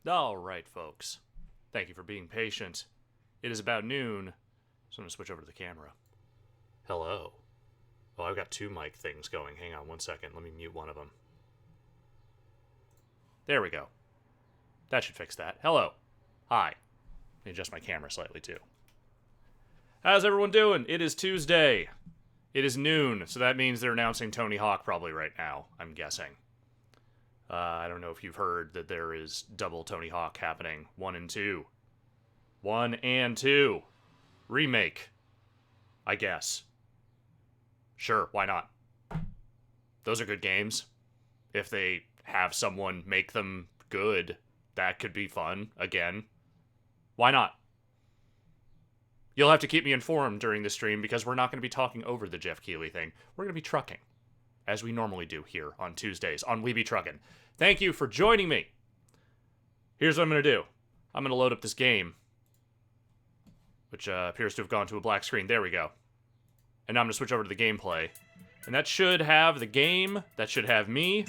All right, folks. Thank you for being patient. It is about noon, so I'm going to switch over to the camera. Hello. Oh, I've got two mic things going. Hang on one second. Let me mute one of them. There we go. That should fix that. Hello. Hi. Let me adjust my camera slightly, too. How's everyone doing? It is Tuesday. It is noon, so that means they're announcing Tony Hawk probably right now, I'm guessing. I don't know if you've heard that there is double Tony Hawk happening. 1 and 2. 1 and 2. Remake. I guess. Sure, why not? Those are good games. If they have someone make them good, that could be fun, again. Why not? You'll have to keep me informed during the stream because we're not going to be talking over the Jeff Keighley thing. We're going to be trucking, as we normally do here on Tuesdays on We Be Truckin. Thank you for joining me. Here's what I'm going to do. I'm going to load up this game, which appears to have gone to a black screen. There we go. And now I'm going to switch over to the gameplay. And that should have the game. That should have me.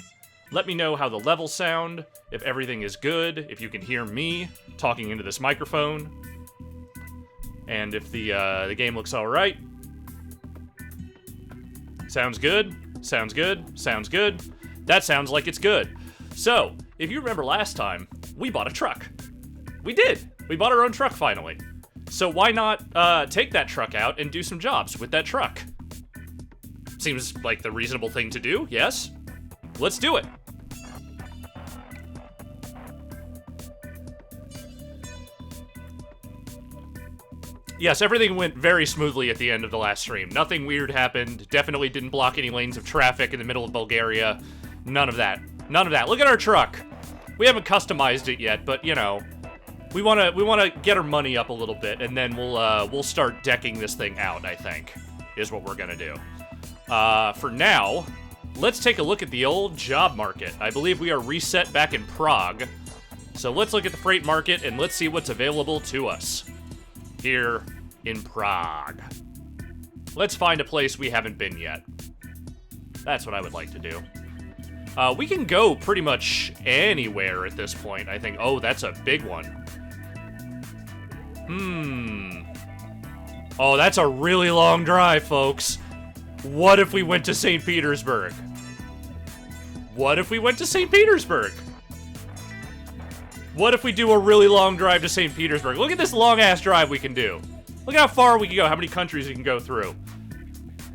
Let me know how the levels sound, if everything is good, if you can hear me talking into this microphone, and if the game looks all right. Sounds good. Sounds good. Sounds good. That sounds like it's good. So, if you remember last time, we bought a truck. We did. We bought our own truck finally. So why not take that truck out and do some jobs with that truck? Seems like the reasonable thing to do, yes? Let's do it. Yes, everything went very smoothly at the end of the last stream. Nothing weird happened. Definitely didn't block any lanes of traffic in the middle of Bulgaria. None of that. None of that. Look at our truck. We haven't customized it yet, but you know, we want to get our money up a little bit, and then we'll start decking this thing out, I think, is what we're gonna do. For now, let's take a look at the old job market. I believe we are reset back in Prague. So let's look at the freight market and let's see what's available to us here in Prague. Let's find a place we haven't been yet. That's what I would like to do. We can go pretty much anywhere at this point, I think. Oh, that's a big one. Oh, that's a really long drive, folks. What if we went to St. Petersburg? What if we went to St. Petersburg? What if we do a really long drive to St. Petersburg? Look at this long-ass drive we can do. Look how far we can go, how many countries we can go through.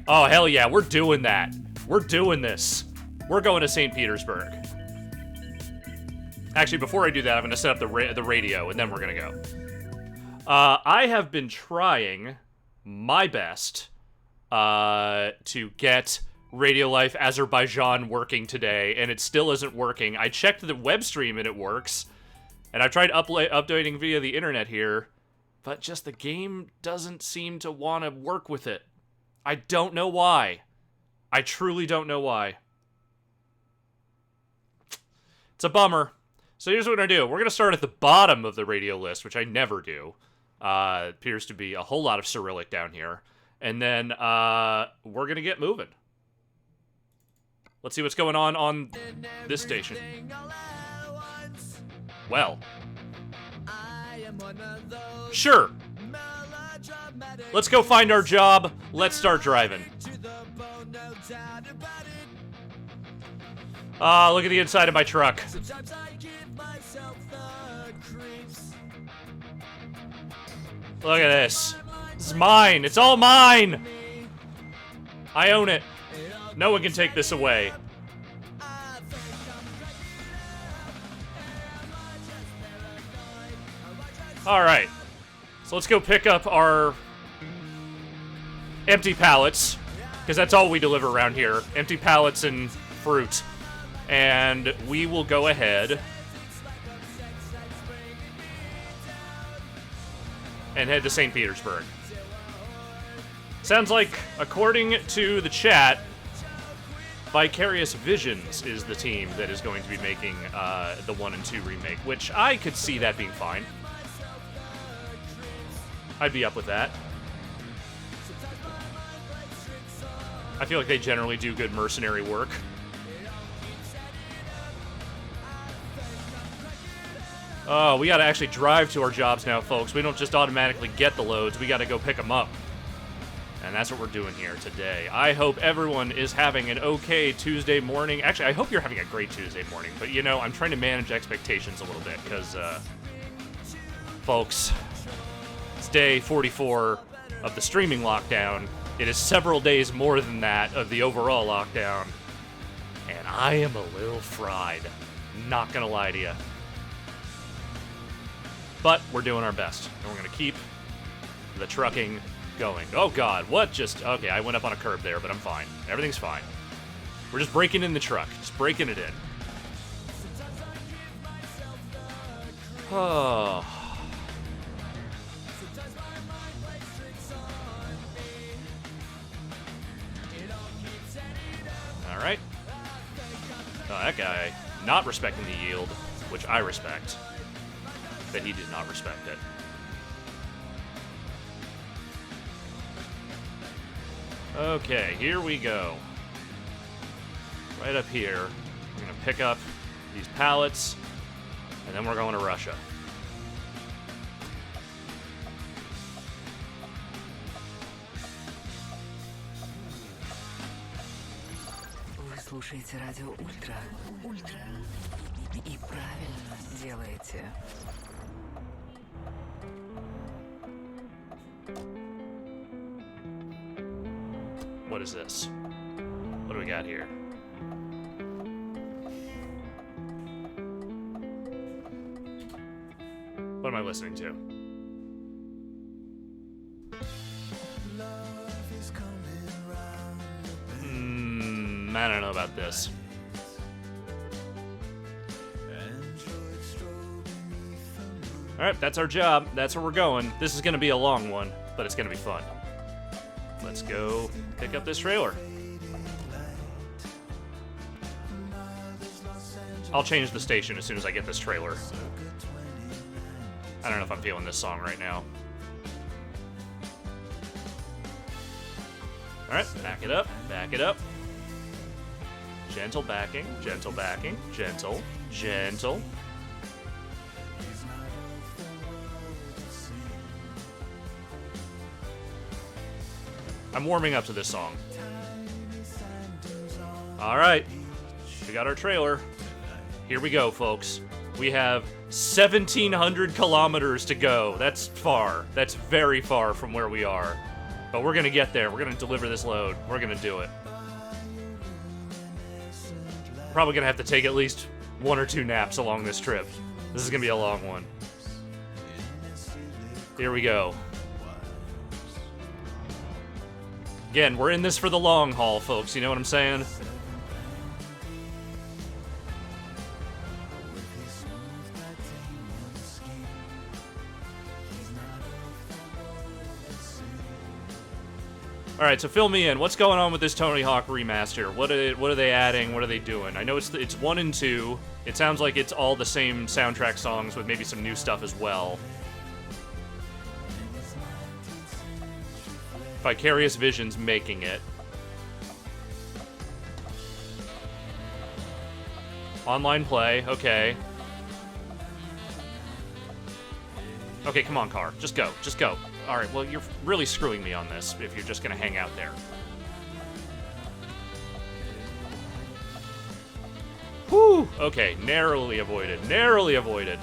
Oh, hell yeah, we're doing that. We're doing this. We're going to St. Petersburg. Actually, before I do that, I'm going to set up the radio, and then we're going to go. I have been trying my best to get Radio Life Azerbaijan working today, and it still isn't working. I checked the web stream, and it works. And I've tried updating via the internet here, but just the game doesn't seem to want to work with it. I don't know why. I truly don't know why. It's a bummer. So here's what we're going to do. We're going to start at the bottom of the radio list, which I never do. Appears to be a whole lot of Cyrillic down here. And then we're going to get moving. Let's see what's going on this station. Well. Sure. Let's go find our job. Let's start driving. Look at the inside of my truck. Look at this. This is mine. It's all mine. I own it. No one can take this away. Alright. So let's go pick up our empty pallets, because that's all we deliver around here. Empty pallets and fruit. And we will go ahead and head to St. Petersburg. Sounds like, according to the chat, Vicarious Visions is the team that is going to be making the 1 and 2 remake, which I could see that being fine. I'd be up with that. I feel like they generally do good mercenary work. Oh, we gotta actually drive to our jobs now, folks. We don't just automatically get the loads. We gotta go pick them up. And that's what we're doing here today. I hope everyone is having an okay Tuesday morning. Actually, I hope you're having a great Tuesday morning. But, you know, I'm trying to manage expectations a little bit because, folks, it's day 44 of the streaming lockdown. It is several days more than that of the overall lockdown. And I am a little fried. Not gonna lie to you. But we're doing our best. And we're gonna keep the trucking going. Oh god, what just... Okay, I went up on a curb there, but I'm fine. Everything's fine. We're just breaking in the truck. Just breaking it in. Oh... Alright. Oh, that guy not respecting the yield, which I respect. That he did not respect it. Okay, here we go. Right up here, we're gonna pick up these pallets, and then we're going to Russia. Вы слушаете радио Ультра. Ультра. И правильно делаете. What is this? What do we got here? What am I listening to? I don't know about this. Alright, that's our job. That's where we're going. This is going to be a long one, but it's going to be fun. Let's go pick up this trailer. I'll change the station as soon as I get this trailer. I don't know if I'm feeling this song right now. Alright, back it up, back it up. Gentle backing, gentle backing, gentle, gentle. I'm warming up to this song. Alright, we got our trailer. Here we go, folks. We have 1,700 kilometers to go. That's far. That's very far from where we are. But we're gonna get there. We're gonna deliver this load. We're gonna do it. Probably gonna have to take at least 1 or 2 naps along this trip. This is gonna be a long one. Here we go. Again, we're in this for the long haul, folks. You know what I'm saying? Alright, so fill me in. What's going on with this Tony Hawk remaster? What are they adding? What are they doing? I know it's 1 and 2. It sounds like it's all the same soundtrack songs with maybe some new stuff as well. Vicarious Visions making it. Online play, okay. Okay, come on, car. Just go. Just go. Alright, well, you're really screwing me on this if you're just gonna hang out there. Whew! Okay, narrowly avoided. Narrowly avoided.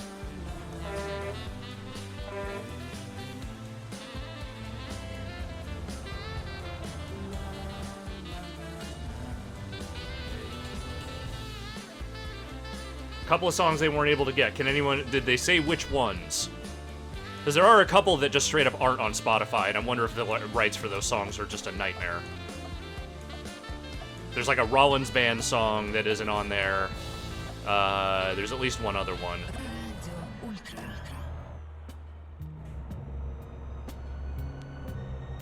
Couple of songs they weren't able to get. Did they say which ones? Because there are a couple that just straight up aren't on Spotify, and I wonder if the rights for those songs are just a nightmare. There's like a Rollins Band song that isn't on there. There's at least one other one.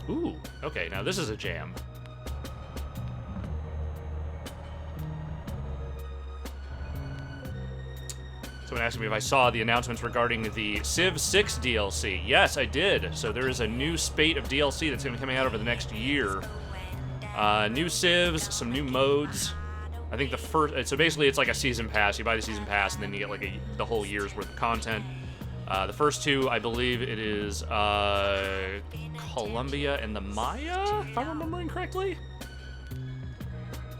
Ooh, okay, now this is a jam. Someone asked me if I saw the announcements regarding the Civ 6 DLC. Yes, I did. So there is a new spate of DLC that's going to be coming out over the next year. New Civs, some new modes. I think the first... So basically it's like a season pass. You buy the season pass and then you get like the whole year's worth of content. The first two, I believe it is Columbia and the Maya, if I'm remembering correctly.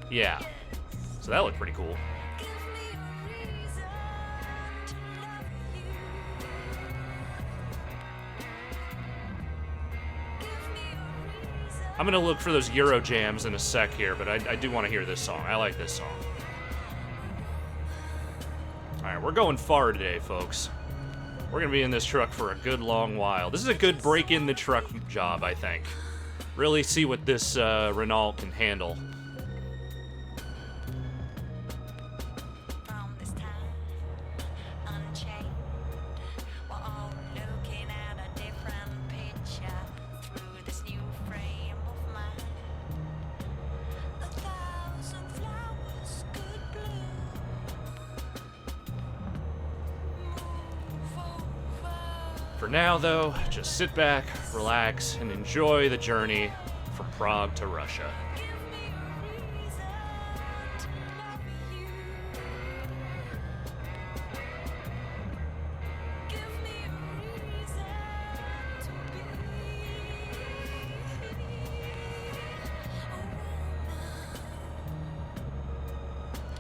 Yeah. So that looked pretty cool. I'm going to look for those Euro jams in a sec here, but I do want to hear this song. I like this song. Alright, we're going far today, folks. We're going to be in this truck for a good long while. This is a good break in the truck job, I think. Really see what this Renault can handle. For now, though, just sit back, relax, and enjoy the journey from Prague to Russia.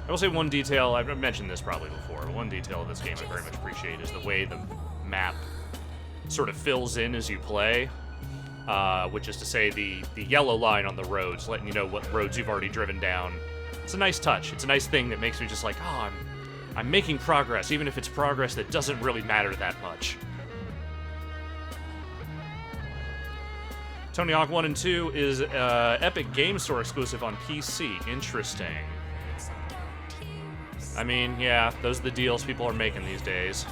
I will say one detail, I've mentioned this probably before, but one detail of this game I very much appreciate is the way the map sort of fills in as you play, which is to say the yellow line on the roads, letting you know what roads you've already driven down. It's a nice touch. It's a nice thing that makes me just like, oh, I'm making progress, even if it's progress that doesn't really matter that much. Tony Hawk 1 and 2 is Epic Game Store exclusive on PC. Interesting. I mean, yeah, those are the deals people are making these days.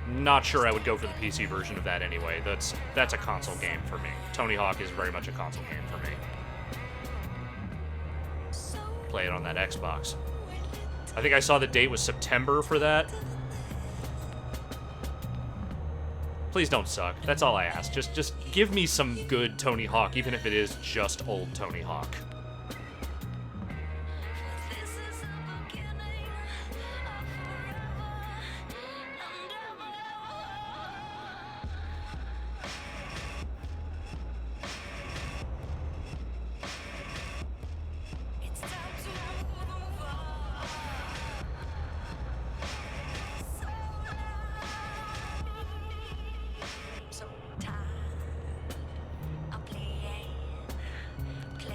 Not sure I would go for the PC version of that anyway. That's a console game for me. Tony Hawk is very much a console game for me. Play it on that Xbox. I think I saw the date was September for that. Please don't suck. That's all I ask. Just give me some good Tony Hawk, even if it is just old Tony Hawk.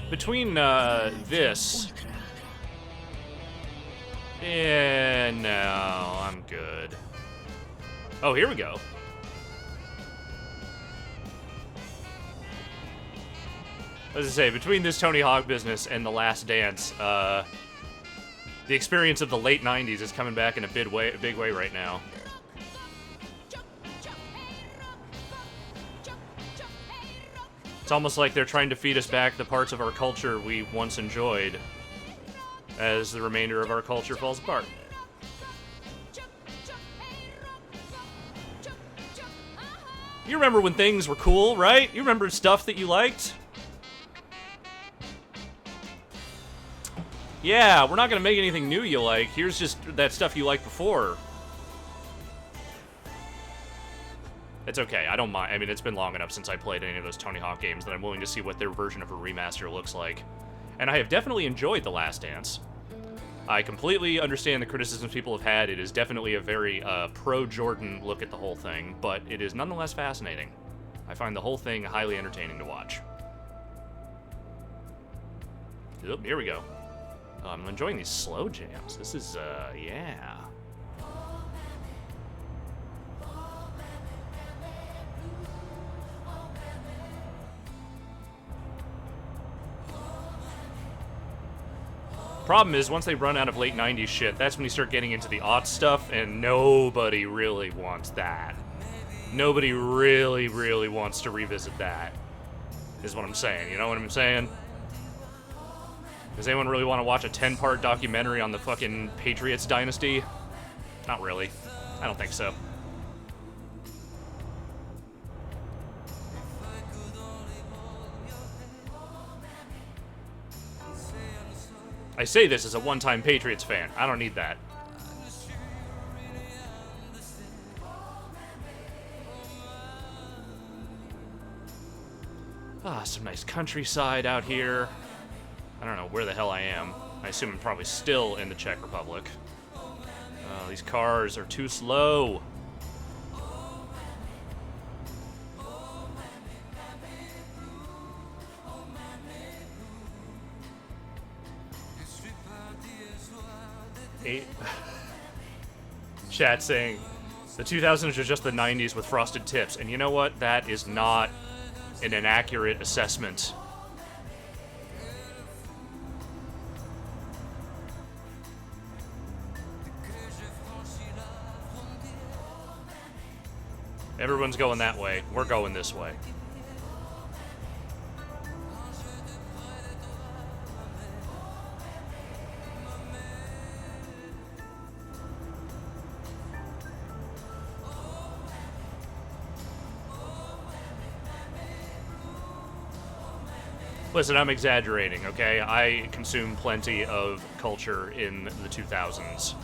Between this... Yeah, no, I'm good. Oh, here we go. As I say, between this Tony Hawk business and The Last Dance, the experience of the late 90s is coming back in a big way right now. It's almost like they're trying to feed us back the parts of our culture we once enjoyed as the remainder of our culture falls apart. You remember when things were cool, right? You remember stuff that you liked? Yeah, we're not gonna make anything new you like. Here's just that stuff you liked before. It's okay, I don't mind. I mean, it's been long enough since I played any of those Tony Hawk games that I'm willing to see what their version of a remaster looks like. And I have definitely enjoyed The Last Dance. I completely understand the criticisms people have had. It is definitely a very pro-Jordan look at the whole thing, but it is nonetheless fascinating. I find the whole thing highly entertaining to watch. Oop, here we go. Oh, I'm enjoying these slow jams. This is, yeah. Problem is, once they run out of late 90s shit, that's when you start getting into the aught stuff, and nobody really wants that. Nobody really, really wants to revisit that, is what I'm saying. You know what I'm saying? Does anyone really want to watch a 10-part documentary on the fucking Patriots dynasty? Not really. I don't think so. I say this as a one-time Patriots fan. I don't need that. Ah, some nice countryside out here. I don't know where the hell I am. I assume I'm probably still in the Czech Republic. These cars are too slow. Chat saying the 2000s are just the 90s with frosted tips, and you know what? That is not an inaccurate assessment. Everyone's going that way. We're going this way. Listen, I'm exaggerating, okay? I consume plenty of culture in the 2000s.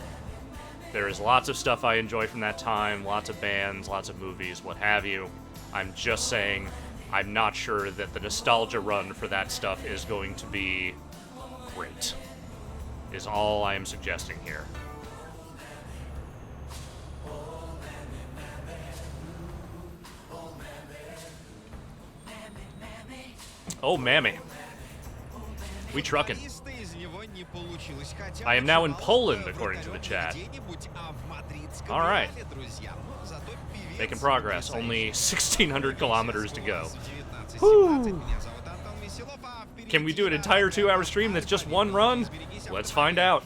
There is lots of stuff I enjoy from that time, lots of bands, lots of movies, what have you. I'm just saying, I'm not sure that the nostalgia run for that stuff is going to be great, is all I am suggesting here. Oh, mammy. We truckin'. I am now in Poland, according to the chat. Alright. Making progress. Only 1,600 kilometers to go. Whew. Can we do an entire 2-hour stream that's just one run? Let's find out.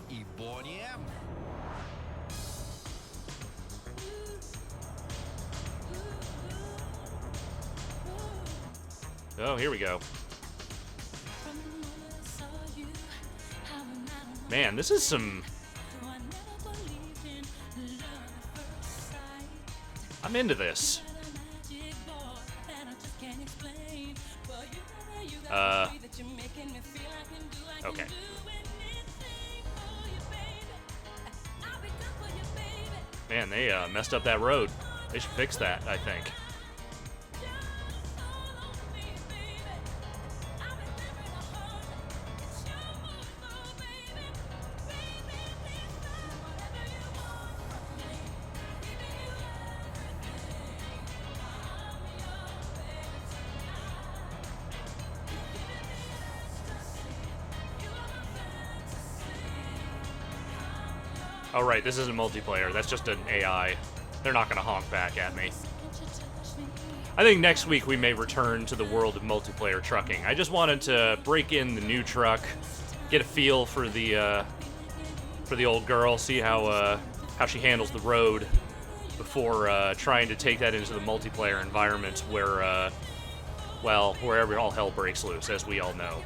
Oh, here we go. Man, this is some... I'm into this. Okay. Man, they messed up that road. They should fix that, I think. Oh, right, this isn't multiplayer. That's just an AI. They're not going to honk back at me. I think next week we may return to the world of multiplayer trucking. I just wanted to break in the new truck, get a feel for the old girl, see how she handles the road before trying to take that into the multiplayer environment where, well, wherever all hell breaks loose, as we all know.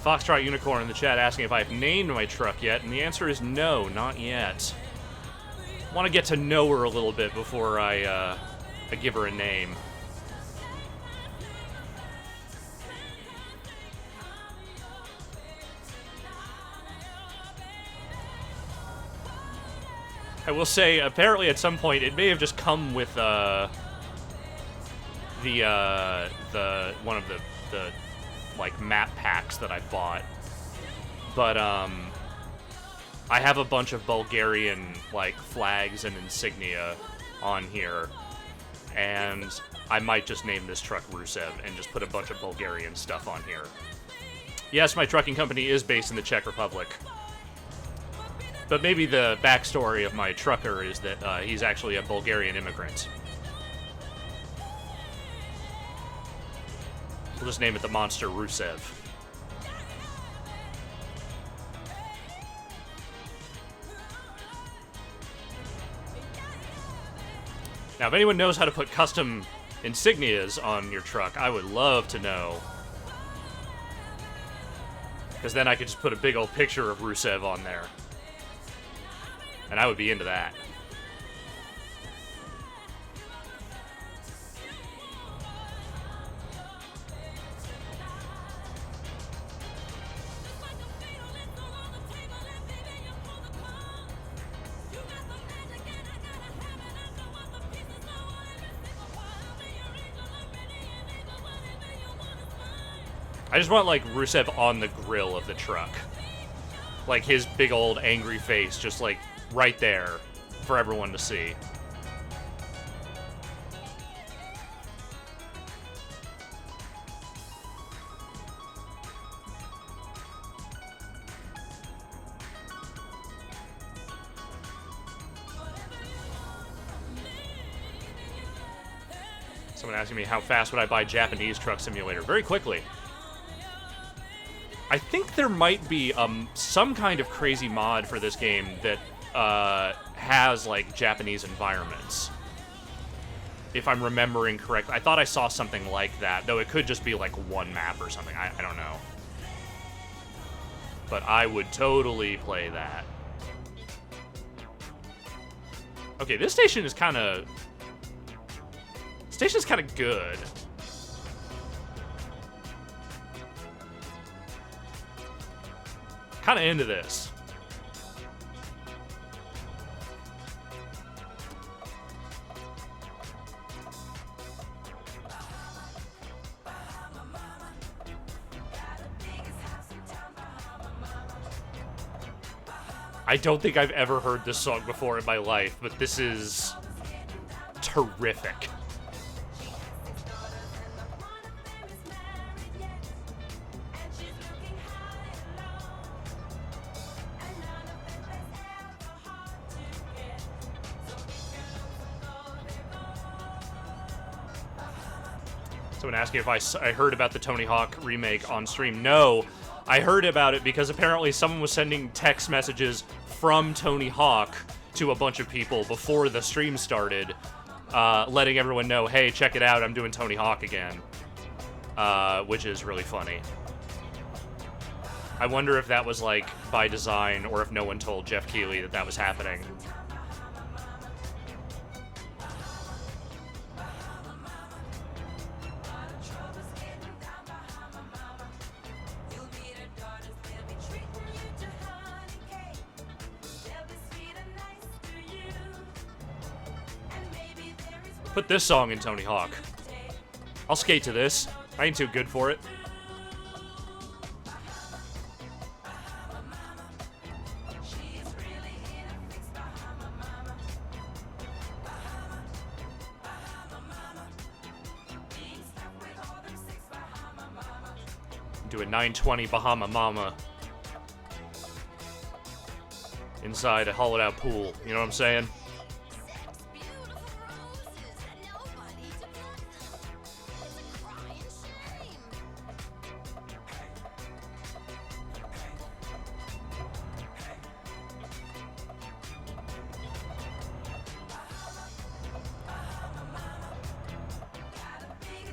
Foxtrot Unicorn in the chat asking if I've named my truck yet, and the answer is no, not yet. I want to get to know her a little bit before I give her a name. I will say, apparently at some point, it may have just come with one of the like map packs that I bought, but I have a bunch of Bulgarian like flags and insignia on here, and I might just name this truck Rusev and just put a bunch of Bulgarian stuff on here. Yes, my trucking company is based in the Czech Republic, but maybe the backstory of my trucker is that he's actually a Bulgarian immigrant. We'll just name it the Monster Rusev. Now, if anyone knows how to put custom insignias on your truck, I would love to know. Because then I could just put a big old picture of Rusev on there. And I would be into that. I just want, like, Rusev on the grill of the truck. Like, his big old angry face just, like, right there for everyone to see. Someone asking me how fast would I buy Japanese Truck Simulator? Very quickly. I think there might be some kind of crazy mod for this game that has, like, Japanese environments. If I'm remembering correctly. I thought I saw something like that, though it could just be, like, one map or something. I don't know. But I would totally play that. Okay, this station is kind of... Station's kind of good. Kind of into this. I don't think I've ever heard this song before in my life, but this is terrific. Someone asking if I heard about the Tony Hawk remake on stream. No, I heard about it because apparently someone was sending text messages from Tony Hawk to a bunch of people before the stream started, letting everyone know, hey, check it out, I'm doing Tony Hawk again, which is really funny. I wonder if that was, like, by design or if no one told Jeff Keighley that that was happening. Put this song in Tony Hawk. I'll skate to this. I ain't too good for it. Do a 920 Bahama Mama inside a hollowed out pool. You know what I'm saying?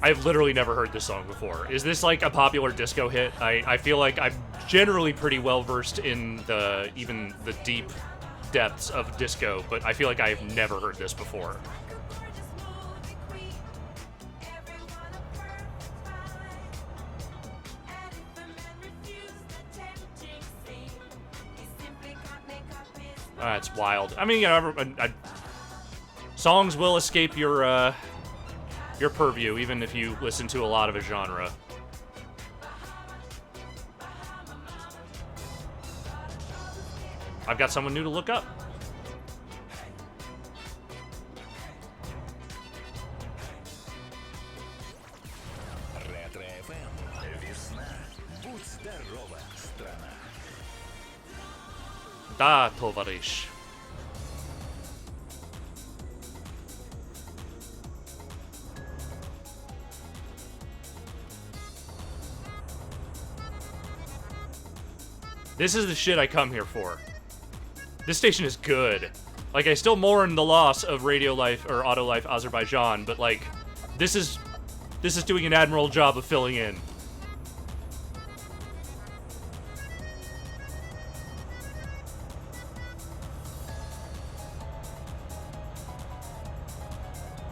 I've literally never heard this song before. Is this like a popular disco hit? I feel like I'm generally pretty well versed in even the deep depths of disco, but I feel like I've never heard this before. That's wild. I mean, you know, songs will escape your purview, even if you listen to a lot of a genre. I've got someone new to look up. Да, товарищ. This is the shit I come here for. This station is good. Like, I still mourn the loss of Radio Life or Auto Life Azerbaijan, but like, this is doing an admirable job of filling in.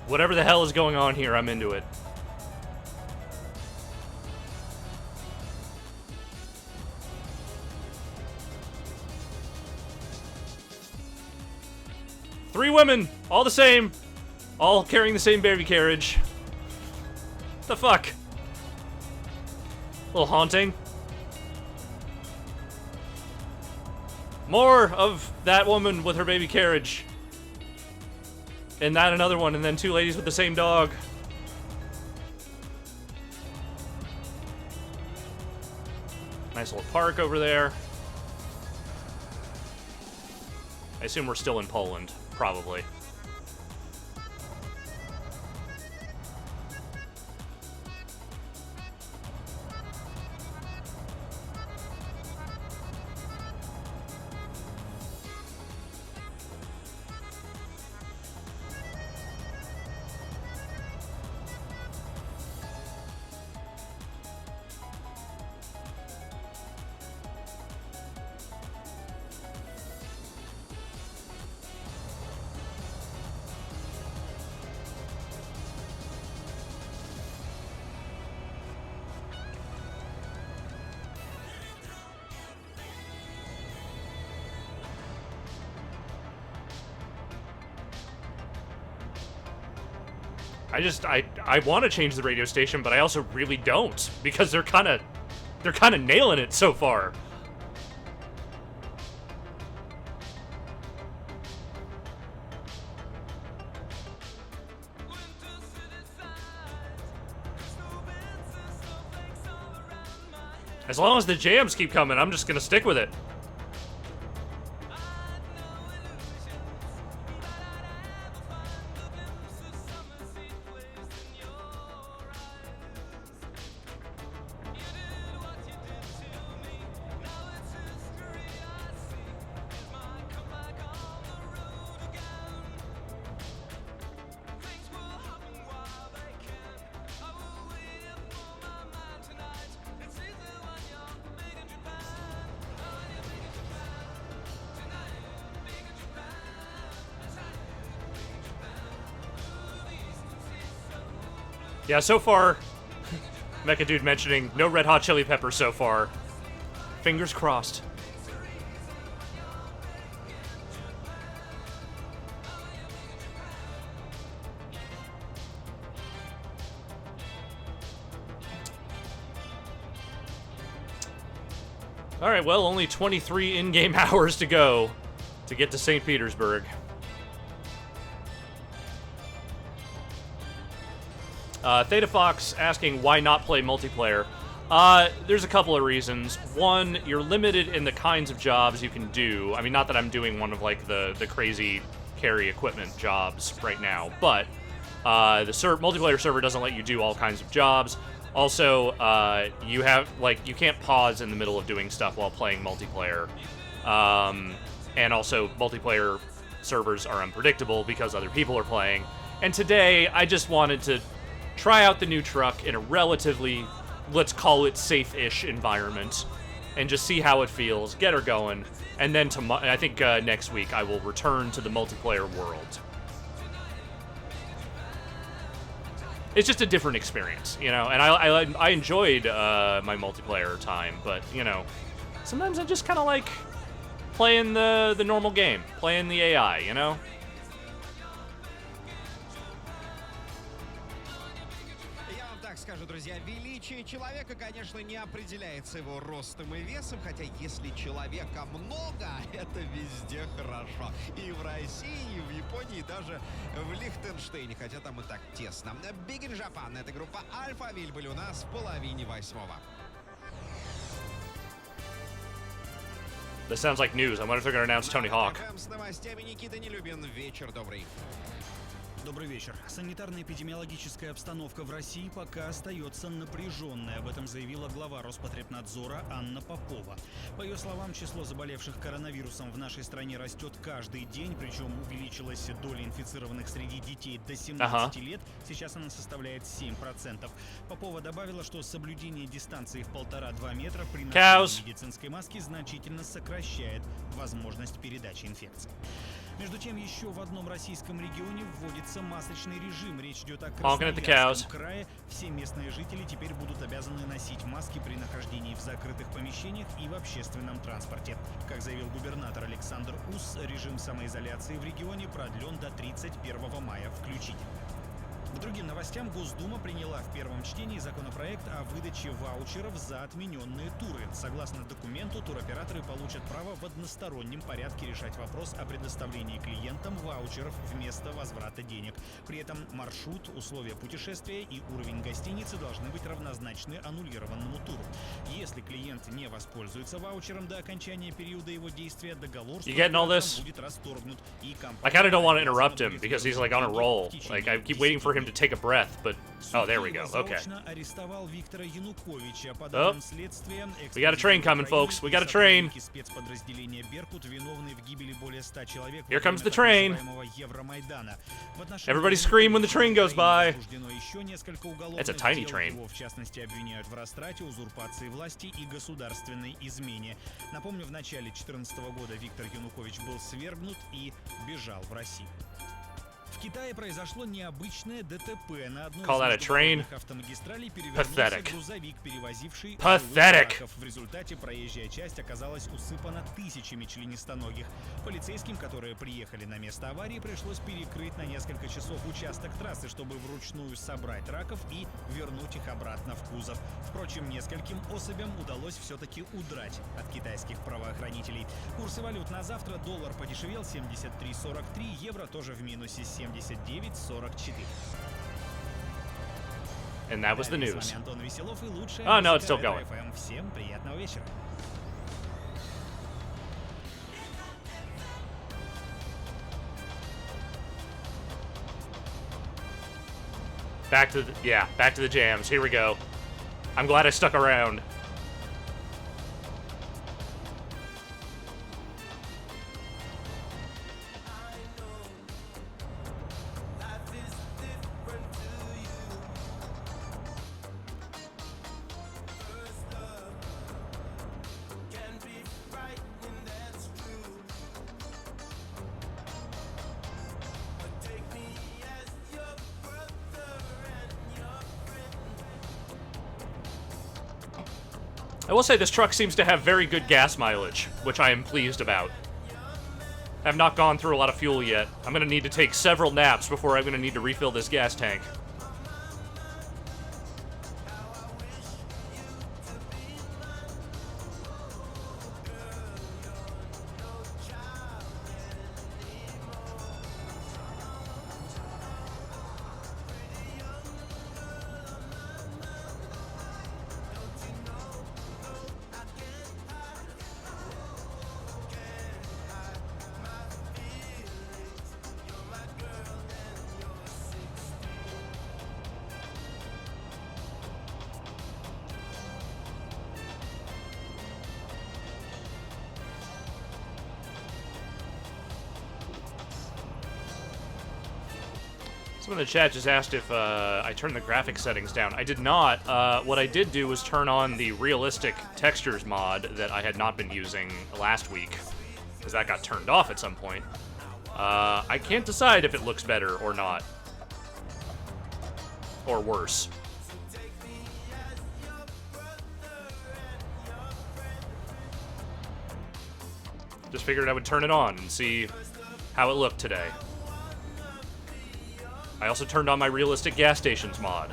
Whatever the hell is going on here, I'm into it. Three women, all the same, all carrying the same baby carriage. The fuck? little haunting. More of that woman with her baby carriage. And that another one, and then two ladies with the same dog. Nice little park over there. I assume we're still in Poland, probably. I want to change the radio station, but I also really don't, because they're kind of nailing it so far. As long as the jams keep coming, I'm just gonna stick with it. Yeah, so far, Mecha Dude mentioning no Red Hot Chili Peppers so far. Fingers crossed. Alright, well, only 23 in-game hours to go to get to St. Petersburg. Theta Fox asking why not play multiplayer. There's a couple of reasons. One, you're limited in the kinds of jobs you can do. I mean, not that I'm doing one of like the crazy carry equipment jobs right now, but the multiplayer server doesn't let you do all kinds of jobs. Also, you can't pause in the middle of doing stuff while playing multiplayer. And also, multiplayer servers are unpredictable because other people are playing. And today, I just wanted to try out the new truck in a relatively, let's call it safe-ish environment, and just see how it feels, get her going, and then I think next week I will return to the multiplayer world. It's just a different experience, you know, and I enjoyed my multiplayer time, but, you know, sometimes I just kind of like playing the normal game, playing the AI, you know? Скажу, друзья, величие человека, конечно, не определяется его ростом и весом, хотя если человека много, это везде хорошо. И в России, и в Японии, и даже в Лихтенштейне, хотя там и так тесно. Big in Japan, это группа Альфавиль, были у нас в половине восьмого. This sounds like news. I wonder if they're going to announce Tony Hawk. С новостями Никита Нелюбин. Вечер добрый. Добрый вечер. Санитарно-эпидемиологическая обстановка в России пока остается напряженной. Об этом заявила глава Роспотребнадзора Анна Попова. По ее словам, число заболевших коронавирусом в нашей стране растет каждый день, причем увеличилась доля инфицированных среди детей до 17 лет. Сейчас она составляет 7%. Попова добавила, что соблюдение дистанции в 1,5-2 метра при ношении медицинской маски значительно сокращает возможность передачи инфекции. Между тем, еще в одном российском регионе вводится масочный режим. Речь идет о Красноярском крае. Все местные жители теперь будут обязаны носить маски при нахождении в закрытых помещениях и в общественном транспорте. Как заявил губернатор Александр Ус, режим самоизоляции в регионе продлен до 31 мая включительно. К другим новостям Госдума приняла в первом чтении законопроект о выдаче ваучеров за отмененные туры. Согласно документу, туроператоры получат право в одностороннем порядке решать вопрос о предоставлении клиентам ваучеров вместо возврата денег. При этом маршрут, условия путешествия и уровень гостиницы должны быть равнозначны аннулированному туру. Если клиент не воспользуется ваучером до окончания периода его действия, договор с туроператором будет расторгнут, и I kind of don't want to interrupt him because he's like on a roll. Like I keep waiting for him to take a breath, but oh, there we go. Okay. Oh, we got a train coming, folks. We got a train. Here comes the train. Everybody scream when the train goes by. It's a tiny train. Напомню, в начале 2014 года Виктор Янукович был свергнут и бежал в Россию. В Китае произошло необычное ДТП. На одной из международных автомагистралей перевернулся грузовик, перевозивший раков. В результате проезжая часть оказалась усыпана тысячами членистоногих. Полицейским, которые приехали на место аварии, пришлось перекрыть на несколько часов участок трассы, чтобы вручную собрать раков и вернуть их обратно в кузов. Впрочем, нескольким особям удалось все-таки удрать от китайских правоохранителей. Курсы валют на завтра: доллар подешевел 73.43, евро тоже в минусе 79.44. And that was the news. Антон Веселов и лучшая Oh, no, it's still going. Всем приятного вечера. Back to the jams. Here we go. I'm glad I stuck around. I will say this truck seems to have very good gas mileage, which I am pleased about. I have not gone through a lot of fuel yet. I'm going to need to take several naps before I'm going to need to refill this gas tank. Someone in the chat just asked if I turned the graphic settings down. I did not. What I did do was turn on the realistic textures mod that I had not been using last week, because that got turned off at some point. I can't decide if it looks better or not. Or worse. Just figured I would turn it on and see how it looked today. I also turned on my realistic gas stations mod.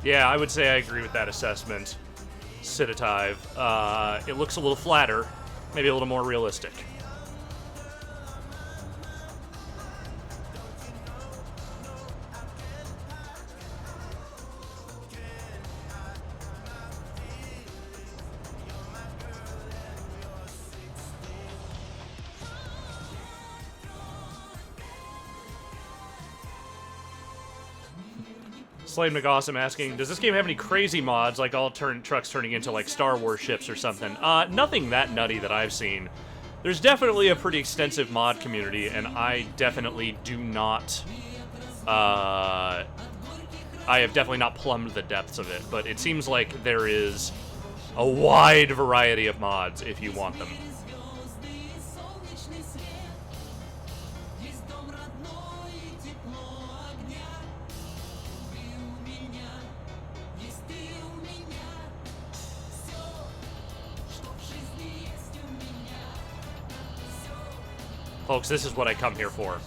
Yeah, I would say I agree with that assessment, Citative. It looks a little flatter, maybe a little more realistic. Slade McAwesome asking, does this game have any crazy mods, like all trucks turning into like Star Wars ships or something? Nothing that nutty that I've seen. There's definitely a pretty extensive mod community, and I definitely do not... I have definitely not plumbed the depths of it, but it seems like there is a wide variety of mods if you want them. Folks, this is what I come here for.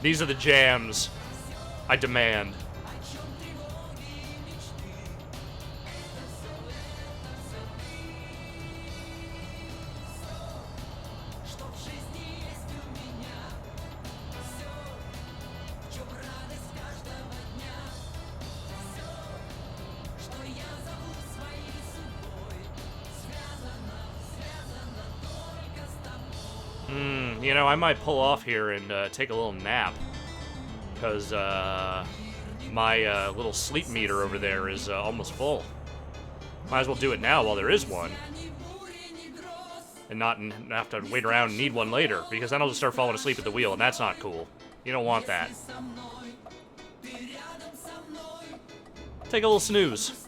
These are the jams I demand. You know, I might pull off here and take a little nap, because my little sleep meter over there is almost full. Might as well do it now while there is one, and not have to wait around and need one later, because then I'll just start falling asleep at the wheel, and that's not cool. You don't want that. Take a little snooze.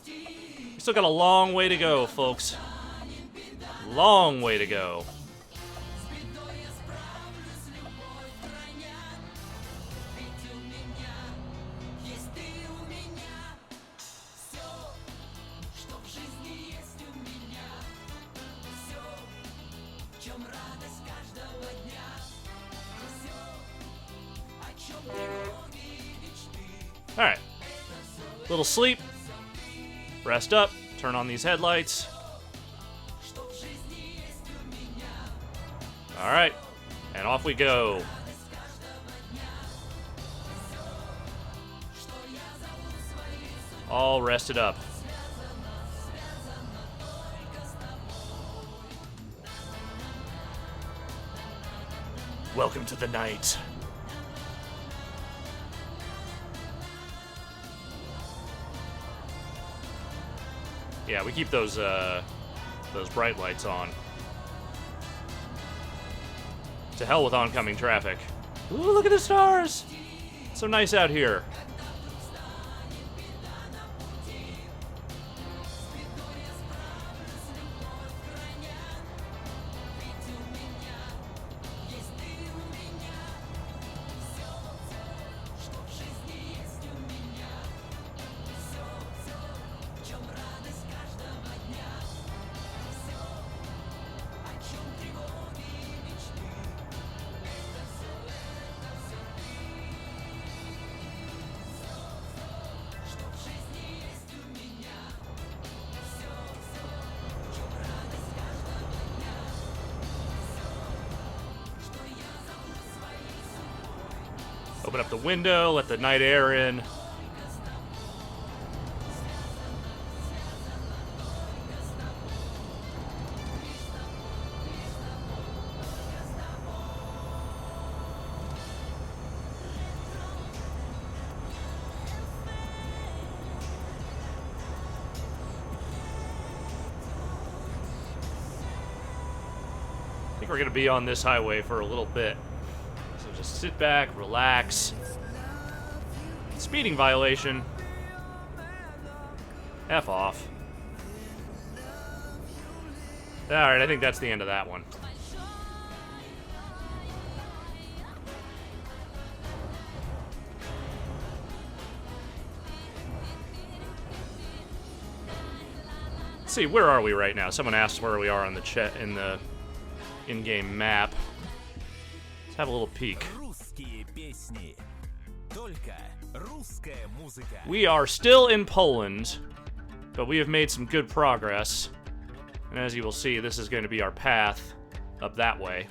We still got a long way to go, folks. Long way to go. Alright. Little sleep. Rest up. Turn on these headlights. Alright. And off we go. All rested up. Welcome to the night. Yeah, we keep those bright lights on. To hell with oncoming traffic. Ooh, look at the stars! It's so nice out here. Open up the window, let the night air in. I think we're going to be on this highway for a little bit. So just sit back, relax. Speeding violation. F off. Alright, I think that's the end of that one. Let's see, where are we right now? Someone asked where we are on the chat in the in-game map. Let's have a little peek. We are still in Poland, but we have made some good progress. And as you will see, this is going to be our path up that way.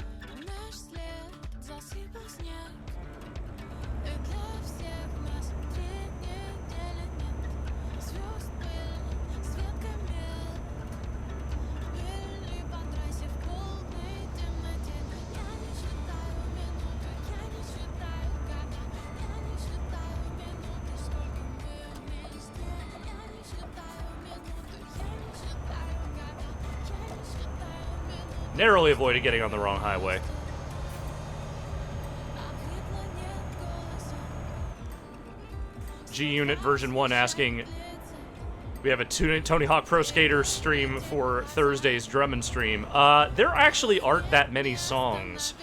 Narrowly avoided getting on the wrong highway. G-Unit version 1 asking, we have a Tony Hawk Pro Skater stream for Thursday's Drummond stream. There actually aren't that many songs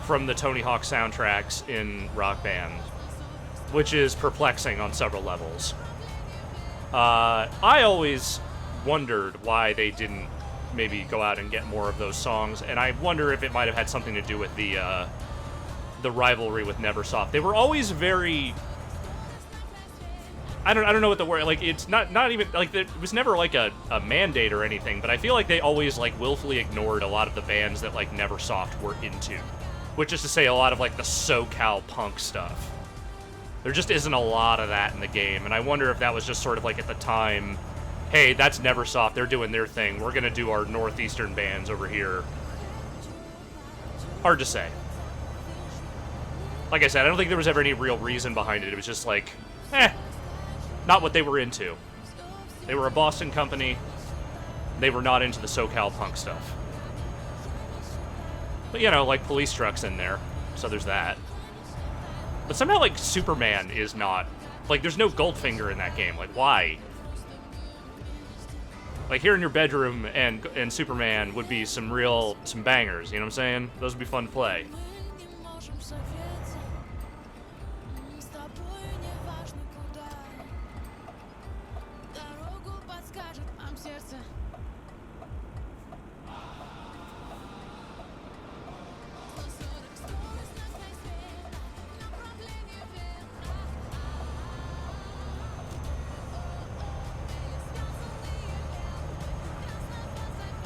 from the Tony Hawk soundtracks in Rock Band, which is perplexing on several levels. I always wondered why they didn't maybe go out and get more of those songs. And I wonder if it might have had something to do with the rivalry with Neversoft. They were always very... I don't know what the word, like, it's not even, like, it was never, like, a mandate or anything, but I feel like they always, like, willfully ignored a lot of the bands that, like, Neversoft were into. Which is to say a lot of, like, the SoCal punk stuff. There just isn't a lot of that in the game, and I wonder if that was just sort of, like, at the time, hey, that's Neversoft, they're doing their thing, we're gonna do our northeastern bands over here. Hard to say. Like I said, I don't think there was ever any real reason behind it, it was just like, not what they were into. They were a Boston company. They were not into the SoCal punk stuff. But, you know, like, Police Truck's in there, so there's that. But somehow, like, Superman is not... Like, there's no Goldfinger in that game. Like, why? Like, here in your bedroom and Superman would be some bangers, you know what I'm saying? Those would be fun to play.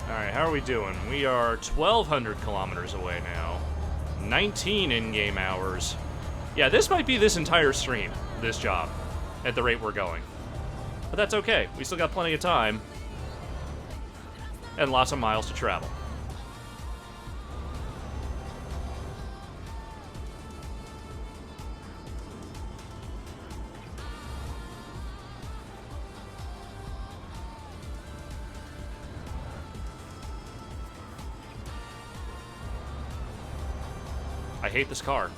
Alright, how are we doing? We are 1,200 kilometers away now. 19 in-game hours. Yeah, this might be this entire stream, this job, at the rate we're going. But that's okay. We still got plenty of time. And lots of miles to travel. I hate this car.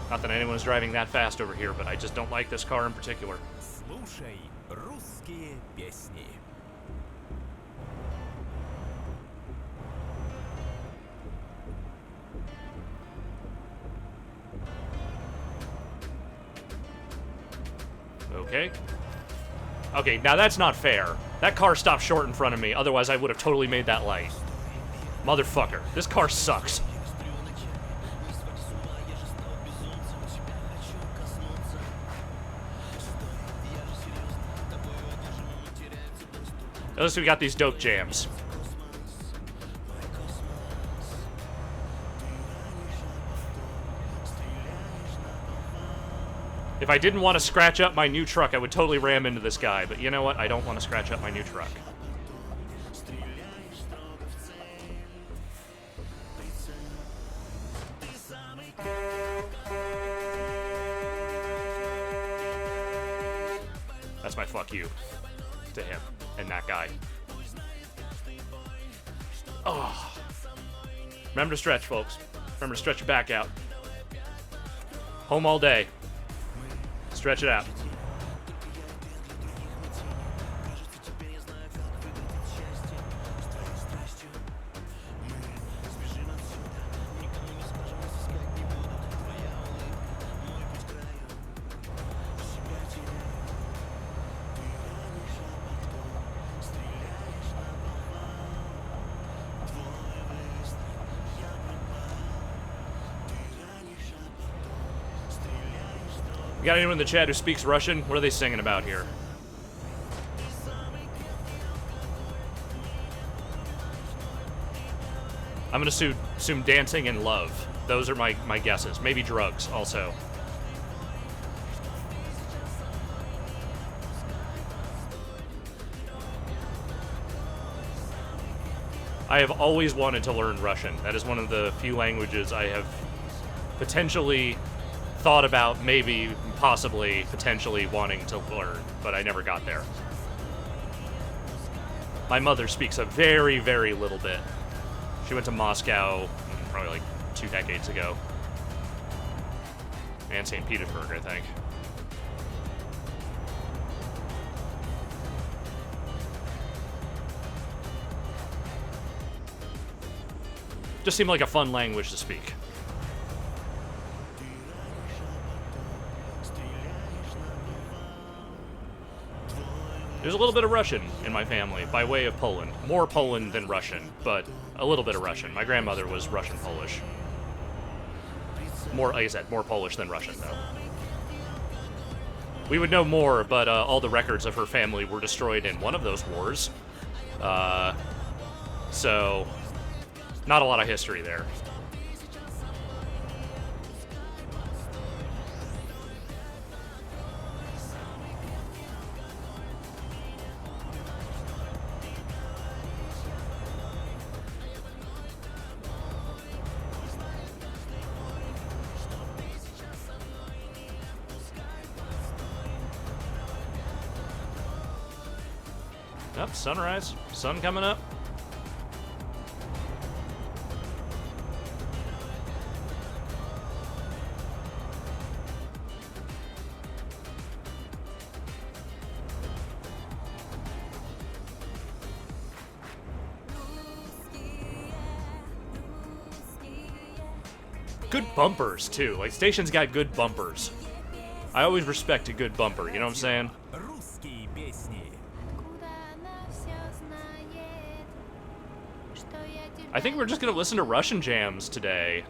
Not that anyone is driving that fast over here, but I just don't like this car in particular. Слушай русские песни. Okay. Okay, now that's not fair. That car stopped short in front of me, otherwise I would have totally made that light. Motherfucker, this car sucks. At least we got these dope jams. If I didn't want to scratch up my new truck, I would totally ram into this guy. But you know what? I don't want to scratch up my new truck. That's my fuck you to him and that guy. Oh. Remember to stretch, folks. Remember to stretch your back out. Home all day. Stretch it out. You got anyone in the chat who speaks Russian? What are they singing about here? I'm gonna assume dancing and love. Those are my guesses. Maybe drugs also. I have always wanted to learn Russian. That is one of the few languages I have potentially thought about, maybe, possibly, potentially wanting to learn, but I never got there. My mother speaks a very, very little bit. She went to Moscow probably like 2 decades ago. And St. Petersburg, I think. Just seemed like a fun language to speak. There's a little bit of Russian in my family, by way of Poland. More Poland than Russian, but a little bit of Russian. My grandmother was Russian-Polish. More, like I said, more Polish than Russian, though. We would know more, but all the records of her family were destroyed in one of those wars. So, not a lot of history there. Up, sunrise, sun coming up. Good bumpers, too. Like, stations got good bumpers. I always respect a good bumper, you know what I'm saying? Русские песни. I think we're just gonna listen to Russian jams today.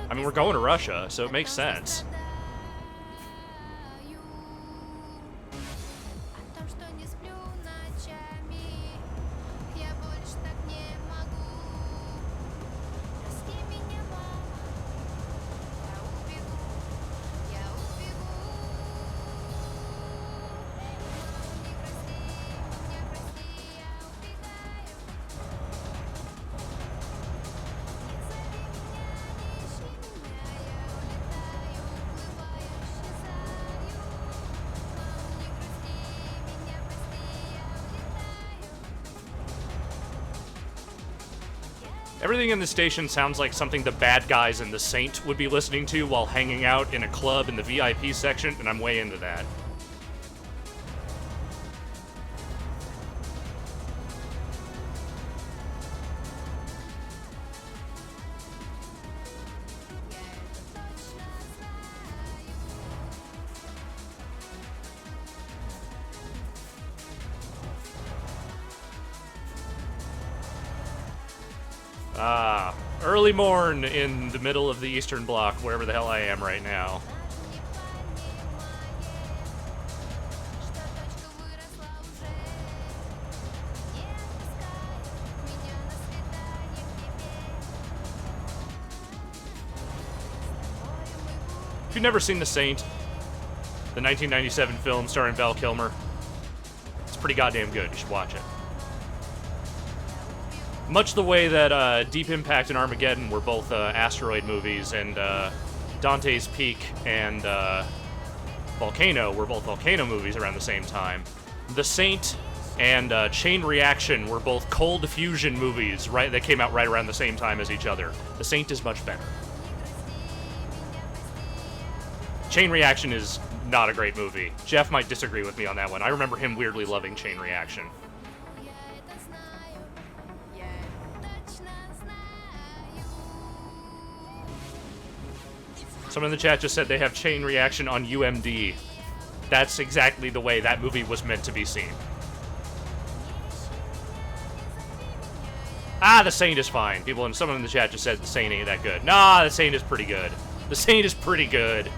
I mean, we're going to Russia, so it makes sense. Everything in the station sounds like something the bad guys in The Saint would be listening to while hanging out in a club in the VIP section, and I'm way into that. Early morn in the middle of the Eastern Bloc, wherever the hell I am right now. If you've never seen The Saint, the 1997 film starring Val Kilmer, it's pretty goddamn good. You should watch it. Much the way that Deep Impact and Armageddon were both asteroid movies, and Dante's Peak and Volcano were both volcano movies around the same time. The Saint and Chain Reaction were both cold fusion movies, right? That came out right around the same time as each other. The Saint is much better. Chain Reaction is not a great movie. Jeff might disagree with me on that one. I remember him weirdly loving Chain Reaction. Someone in the chat just said they have Chain Reaction on UMD. That's exactly the way that movie was meant to be seen. Ah, The Saint is fine. Someone in the chat just said The Saint ain't that good. Nah, The Saint is pretty good. The Saint is pretty good.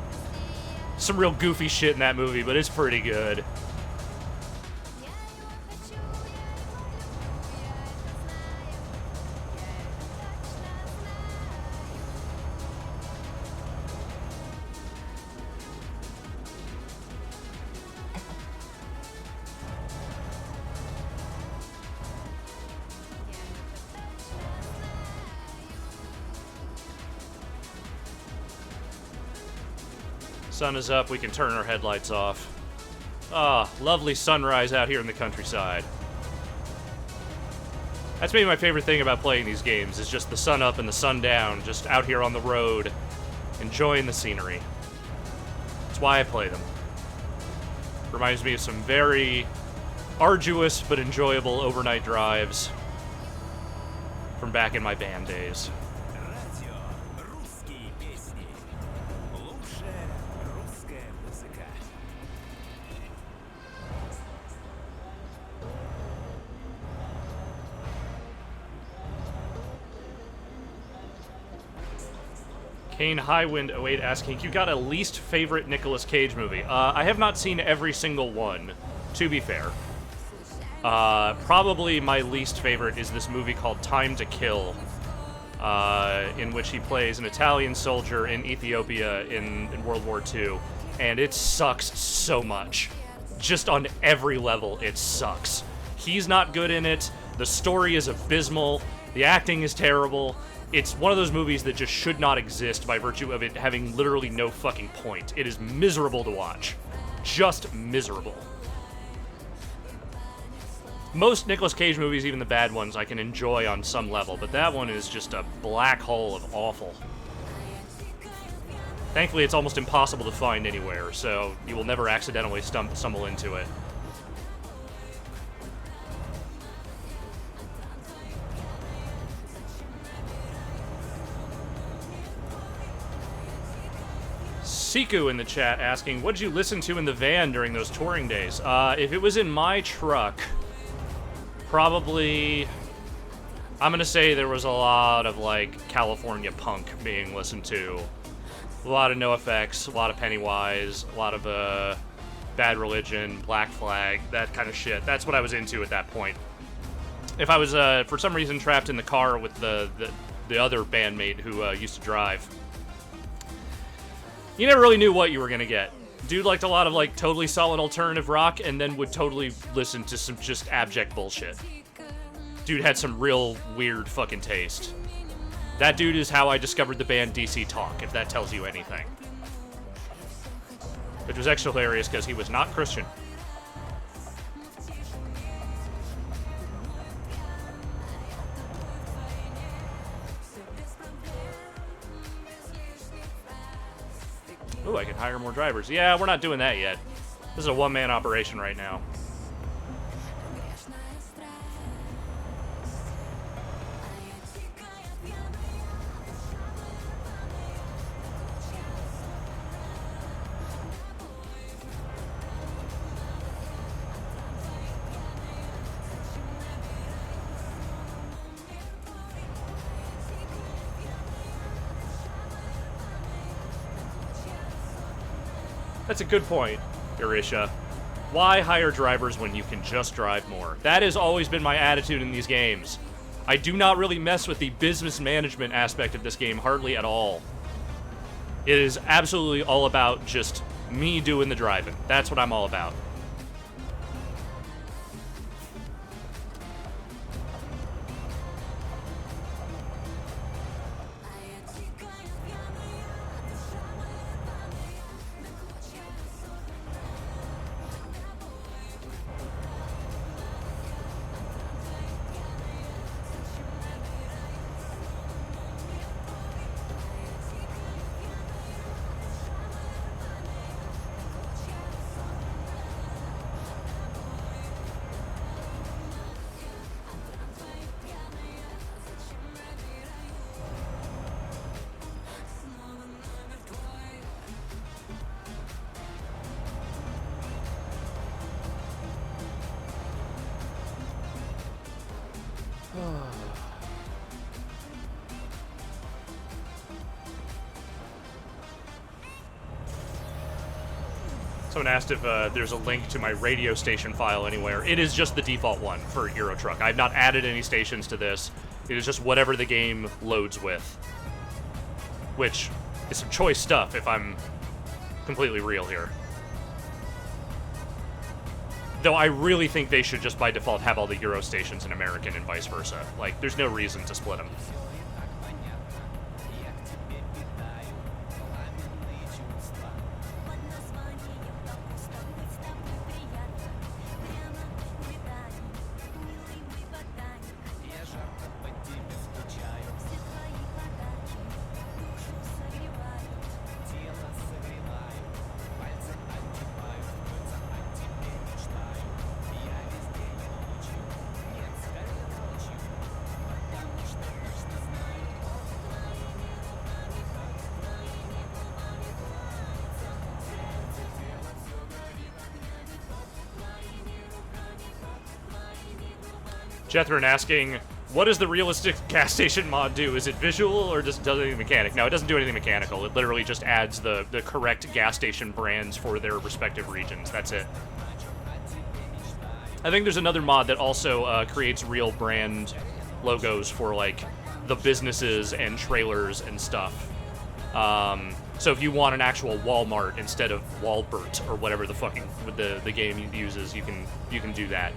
Some real goofy shit in that movie, but it's pretty good. Sun is up, we can turn our headlights off. Ah, lovely sunrise out here in the countryside. That's maybe my favorite thing about playing these games, is just the sun up and the sun down, just out here on the road, enjoying the scenery. That's why I play them. Reminds me of some very arduous but enjoyable overnight drives from back in my band days. Радио «Русские песни». Лучшая русская музыка. Kane Highwind 08 asking, you got a least favorite Nicolas Cage movie? I have not seen every single one, to be fair. Probably my least favorite is this movie called Time to Kill, in which he plays an Italian soldier in Ethiopia in World War II, and it sucks so much. Just on every level, it sucks. He's not good in it, the story is abysmal, the acting is terrible. It's one of those movies that just should not exist by virtue of it having literally no fucking point. It is miserable to watch. Just miserable. Most Nicolas Cage movies, even the bad ones, I can enjoy on some level, but that one is just a black hole of awful. Thankfully, it's almost impossible to find anywhere, so you will never accidentally stumble into it. Siku in the chat asking, what did you listen to in the van during those touring days? If it was in my truck, probably, I'm gonna say there was a lot of, like, California punk being listened to. A lot of NoFX, a lot of Pennywise, a lot of, Bad Religion, Black Flag, that kind of shit. That's what I was into at that point. If I was, for some reason, trapped in the car with the other bandmate who, used to drive, you never really knew what you were gonna get. Dude liked a lot of, like, totally solid alternative rock and then would totally listen to some just abject bullshit. Dude had some real weird fucking taste. That dude is how I discovered the band DC Talk, if that tells you anything. Which was actually hilarious because he was not Christian. Ooh, I can hire more drivers. Yeah, we're not doing that yet. This is a one-man operation right now. That's a good point, Irisha. Why hire drivers when you can just drive more? That has always been my attitude in these games. I do not really mess with the business management aspect of this game hardly at all. It is absolutely all about just me doing the driving. That's what I'm all about. Someone asked if there's a link to my radio station file anywhere. It is just the default one for Euro Truck. I've not added any stations to this. It is just whatever the game loads with. Which is some choice stuff, if I'm completely real here. Though I really think they should just by default have all the Euro stations in American and vice versa. Like, there's no reason to split them. Jethrin asking, What does the realistic gas station mod do? Is it visual or just does anything mechanic? No, it doesn't do anything mechanical. It literally just adds the correct gas station brands for their respective regions. That's it. I think there's another mod that also creates real brand logos for, like, the businesses and trailers and stuff. So if you want an actual Walmart instead of Walbert or whatever the fucking the game uses, you can do that.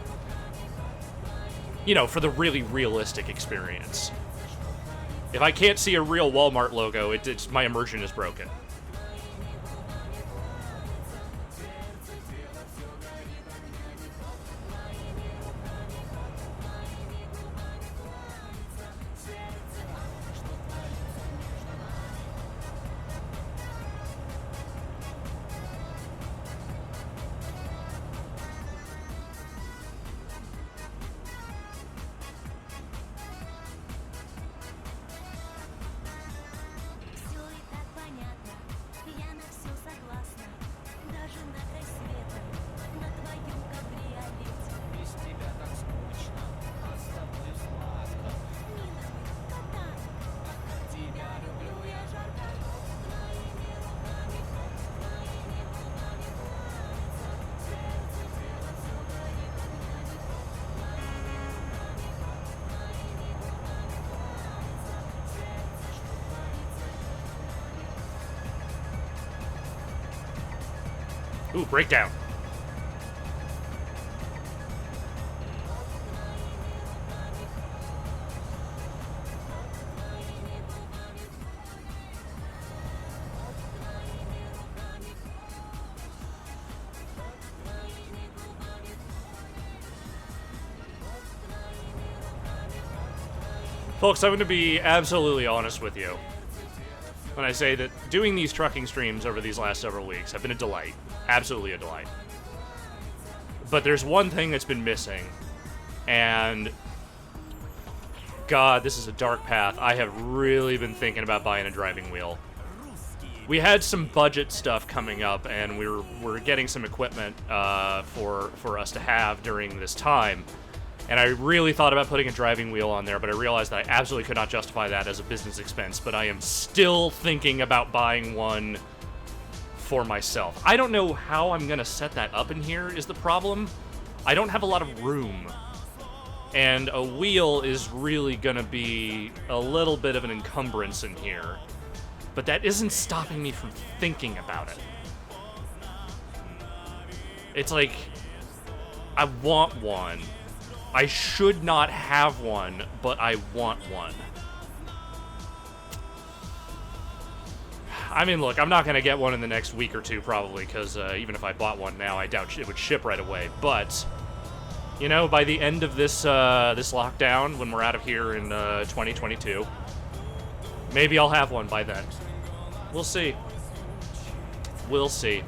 You know, for the really realistic experience. If I can't see a real Walmart logo, it's my immersion is broken. Ooh, breakdown. Folks, I'm going to be absolutely honest with you when I say that doing these trucking streams over these last several weeks have been a delight. Absolutely a delight. But there's one thing that's been missing, and God, this is a dark path. I have really been thinking about buying a driving wheel. We had some budget stuff coming up, and we're getting some equipment for us to have during this time. And I really thought about putting a driving wheel on there, but I realized that I absolutely could not justify that as a business expense. But I am still thinking about buying one for myself. I don't know how I'm going to set that up in here is the problem. I don't have a lot of room. And a wheel is really going to be a little bit of an encumbrance in here. But that isn't stopping me from thinking about it. It's like, I want one. I should not have one, but I want one. I mean, look, I'm not going to get one in the next week or two, probably, because even if I bought one now, I doubt it would ship right away. But, you know, by the end of this this lockdown, when we're out of here in 2022, maybe I'll have one by then. We'll see. We'll see.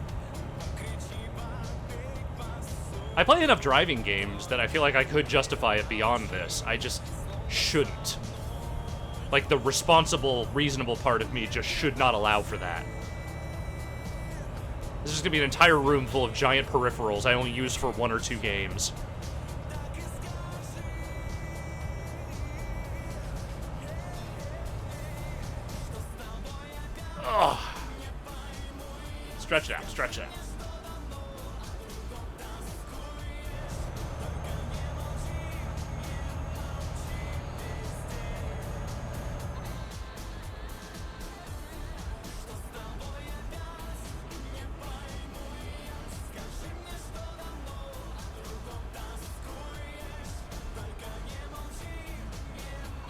I play enough driving games that I feel like I could justify it beyond this. I just shouldn't. Like, the responsible, reasonable part of me just should not allow for that. This is going to be an entire room full of giant peripherals I only use for 1 or 2 games. Ugh. Stretch it out, stretch it out.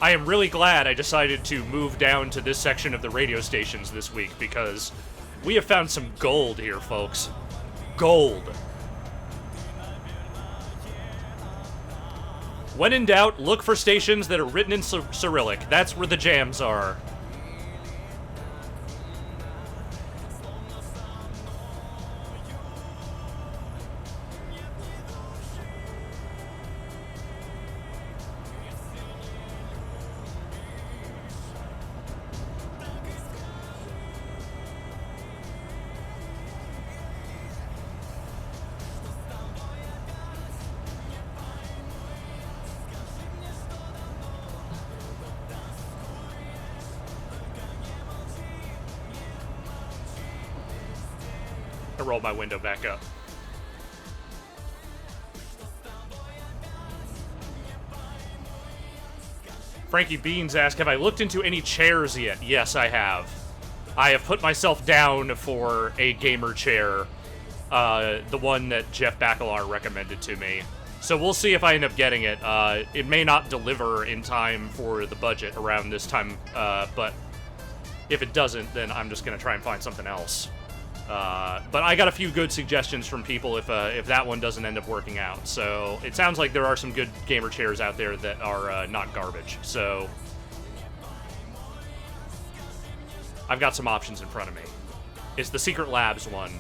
I am really glad I decided to move down to this section of the radio stations this week, because we have found some gold here, folks. Gold. When in doubt, look for stations that are written in Cyrillic. That's where the jams are. I rolled my window back up. Frankie Beans asked, have I looked into any chairs yet? Yes, I have. I have put myself down for a gamer chair, the one that Jeff Bacalar recommended to me. So we'll see if I end up getting it. It may not deliver in time for the budget around this time, but if it doesn't, then I'm just going to try and find something else. But I got a few good suggestions from people if that one doesn't end up working out. So it sounds like there are some good gamer chairs out there that are not garbage. So I've got some options in front of me. It's the Secret Labs one,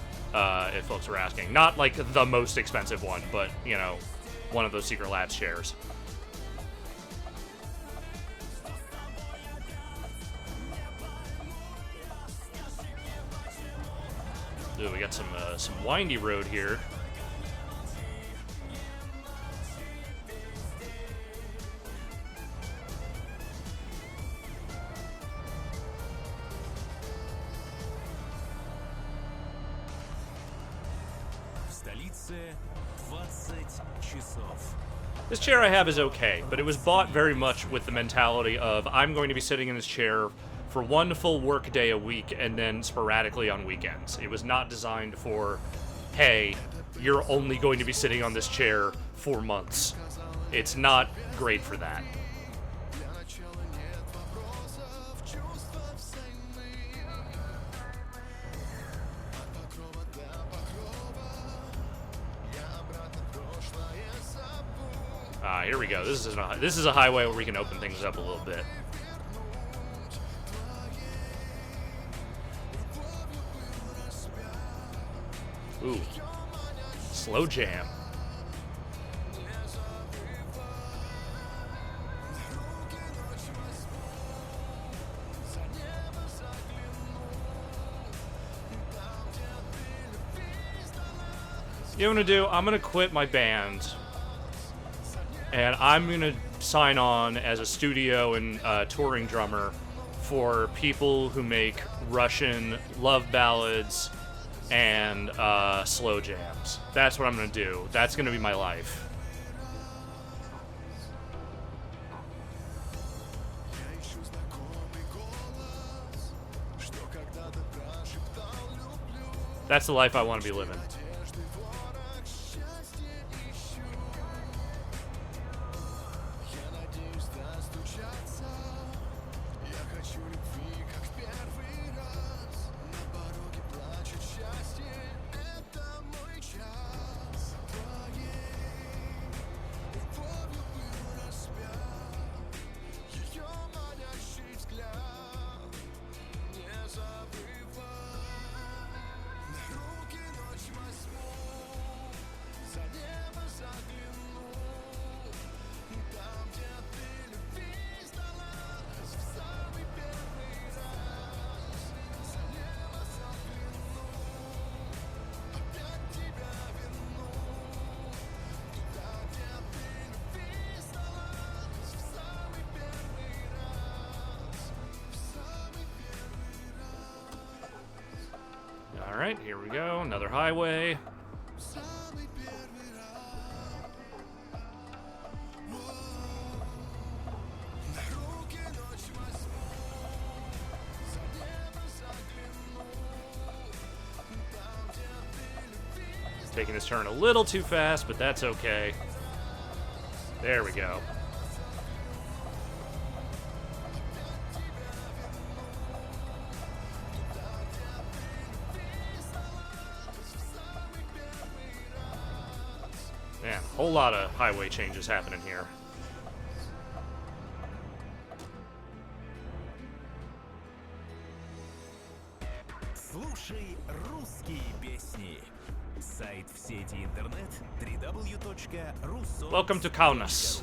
if folks are asking. Not like the most expensive one, but, you know, one of those Secret Labs chairs. Ooh, we got some windy road here. В столице 20 часов. This chair I have is okay, but it was bought very much with the mentality of I'm going to be sitting in this chair for one full work day a week and then sporadically on weekends. It was not designed for, hey, you're only going to be sitting on this chair for months. It's not great for that. Here we go. This is a highway where we can open things up a little bit. Ooh. Slow jam. You know what I'm gonna do? I'm gonna quit my band, and I'm gonna sign on as a studio and touring drummer for people who make Russian love ballads and slow jams. That's what I'm gonna do. That's gonna be my life. That's the life I want to be living. Alright, here we go. Another highway. Taking this turn a little too fast, but that's okay. There we go. Man, a whole lot of highway changes happening here. Слушай русские песни. Сайт в сети интернет www.russo. Welcome to Kaunas.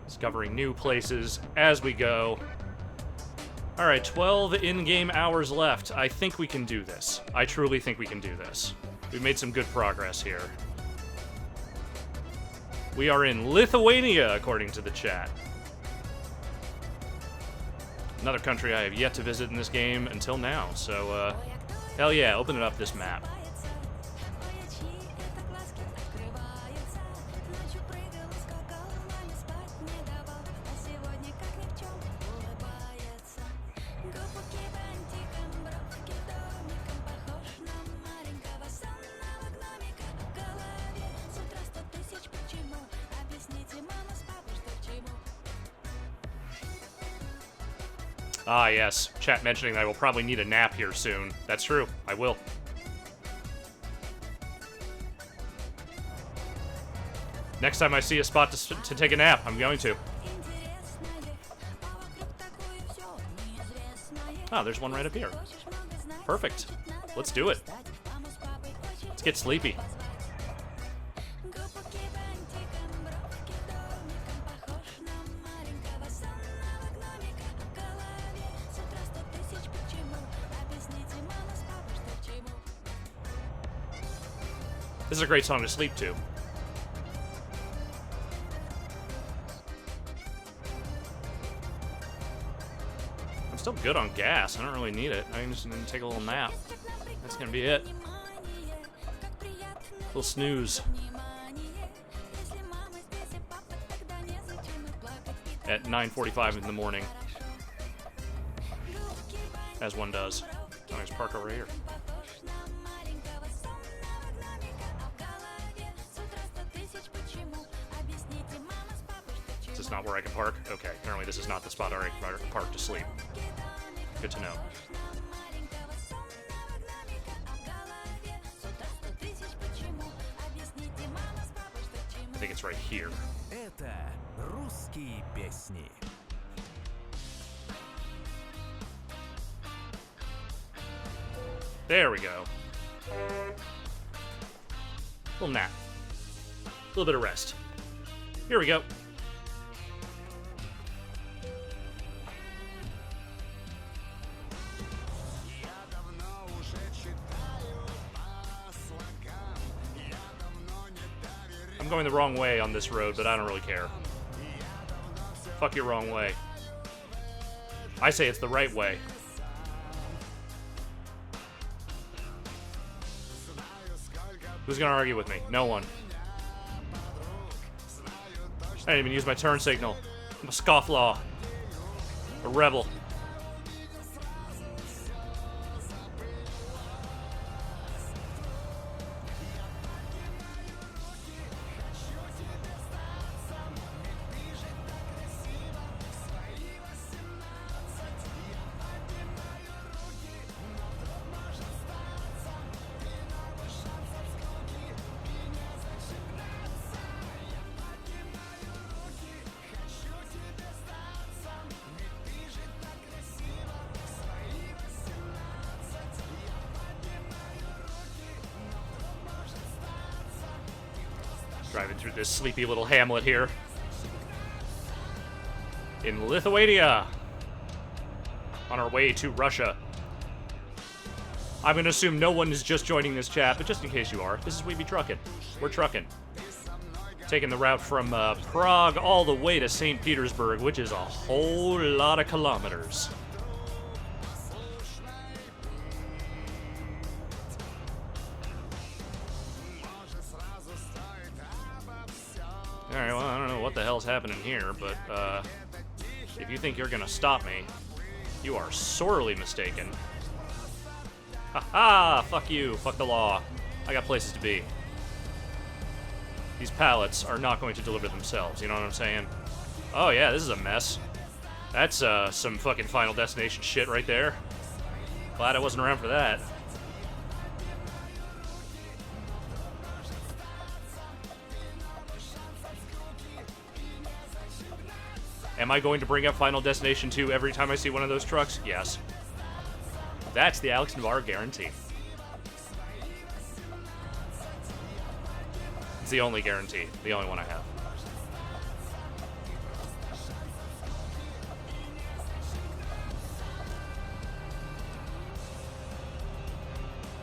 Discovering new places as we go. Alright, 12 in-game hours left. I think we can do this. I truly think we can do this. We've made some good progress here. We are in Lithuania, according to the chat. Another country I have yet to visit in this game until now, so, hell yeah, open it up, this map. Ah, yes. Chat mentioning that I will probably need a nap here soon. That's true. I will. Next time I see a spot to take a nap, I'm going to. Ah, there's one right up here. Perfect. Let's do it. Let's get sleepy. This is a great song to sleep to. I'm still good on gas. I don't really need it. I can just take a little nap. That's gonna be it. Little snooze. At 9:45 in the morning. As one does. Oh, there's park over here. Is this not where I can park? Okay, apparently this is not the spot where I can park to sleep. Good to know. I think it's right here. Это русские песни. There we go. Little nap. A little bit of rest. Here we go. I'm going the wrong way on this road, but I don't really care. Fuck your wrong way. I say it's the right way. Who's gonna argue with me? No one. I didn't even use my turn signal. I'm a scofflaw. A rebel. Driving through this sleepy little hamlet here. In Lithuania. On our way to Russia. I'm gonna assume no one is just joining this chat, but just in case you are, this is We Be Truckin. We're trucking. Taking the route from Prague all the way to St. Petersburg, which is a whole lot of kilometers. Alright, well, I don't know what the hell's happening here, but, if you think you're gonna stop me, you are sorely mistaken. Ha-ha! Fuck you. Fuck the law. I got places to be. These pallets are not going to deliver themselves, you know what I'm saying? Oh yeah, this is a mess. That's, some fucking Final Destination shit right there. Glad I wasn't around for that. Am I going to bring up Final Destination 2 every time I see one of those trucks? Yes. That's the Alex Navarro guarantee. It's the only guarantee. The only one I have.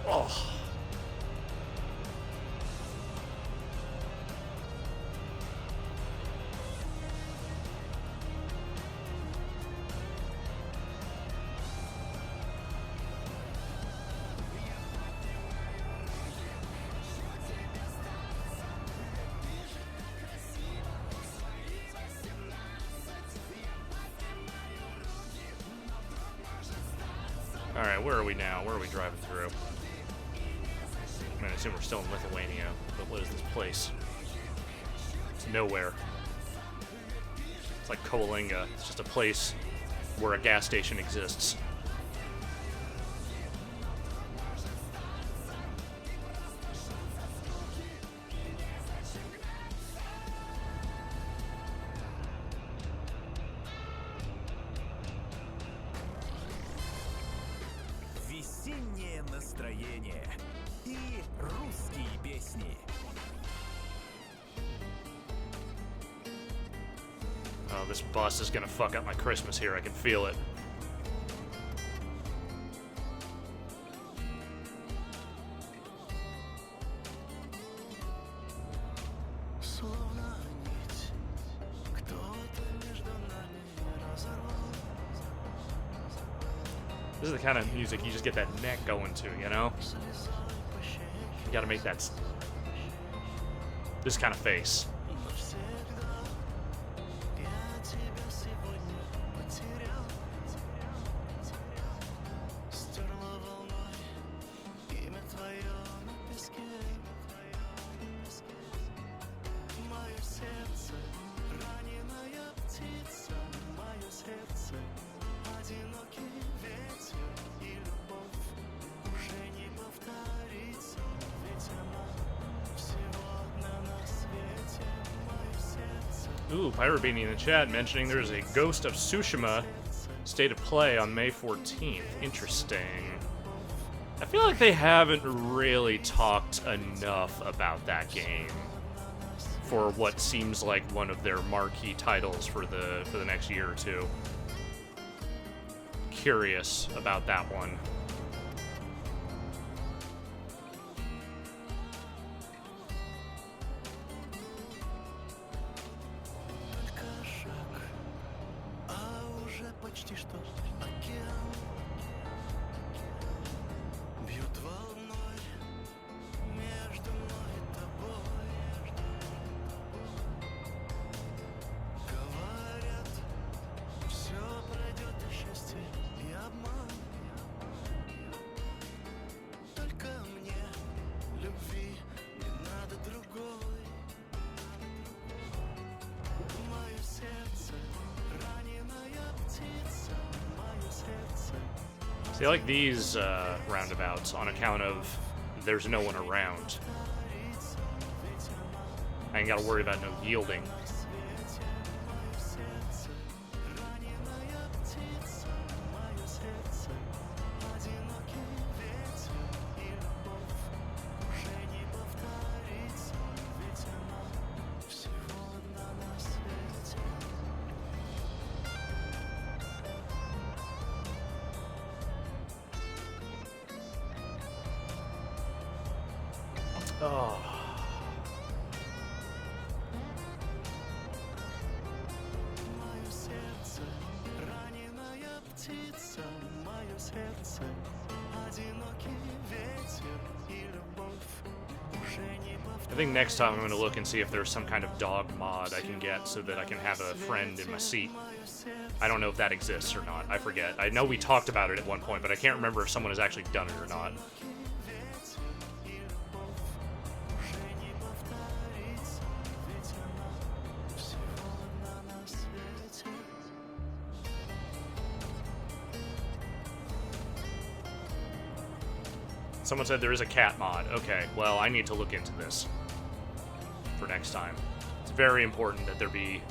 Oh. Alright, where are we now? Where are we driving through? I mean, I assume we're still in Lithuania, but what is this place? It's nowhere. It's like Kovalinga. It's just a place where a gas station exists. Весеннее настроение и русские песни. Oh, this bus is gonna fuck up my Christmas here. I can feel it. This is the kind of music you just get that neck going to, you know? You gotta make that this kind of face. Ooh, Pirate Beanie in the chat mentioning there's a Ghost of Tsushima state of play on May 14th. Interesting. I feel like they haven't really talked enough about that game for what seems like one of their marquee titles for the next year or two. Curious about that one. See, I like these roundabouts on account of there's no one around. I ain't gotta worry about no yielding. Oh. I think next time I'm going to look and see if there's some kind of dog mod I can get so that I can have a friend in my seat. I don't know if that exists or not. I forget. I know we talked about it at one point, but I can't remember if someone has actually done it or not. Someone said there is a cat mod. Okay, well, I need to look into this for next time. It's very important that there be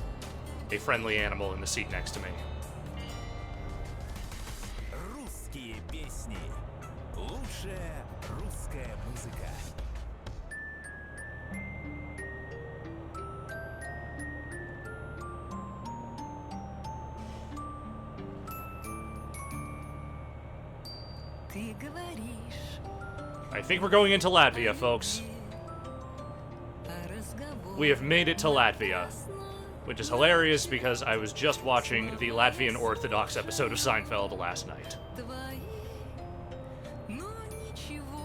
a friendly animal in the seat next to me. Русские песни. Лучшая русская музыка. Ты говоришь, I think we're going into Latvia, folks. а разговор We have made it to Latvia, which is hilarious because I was just watching the Latvian Orthodox episode of Seinfeld last night. твои, но ничего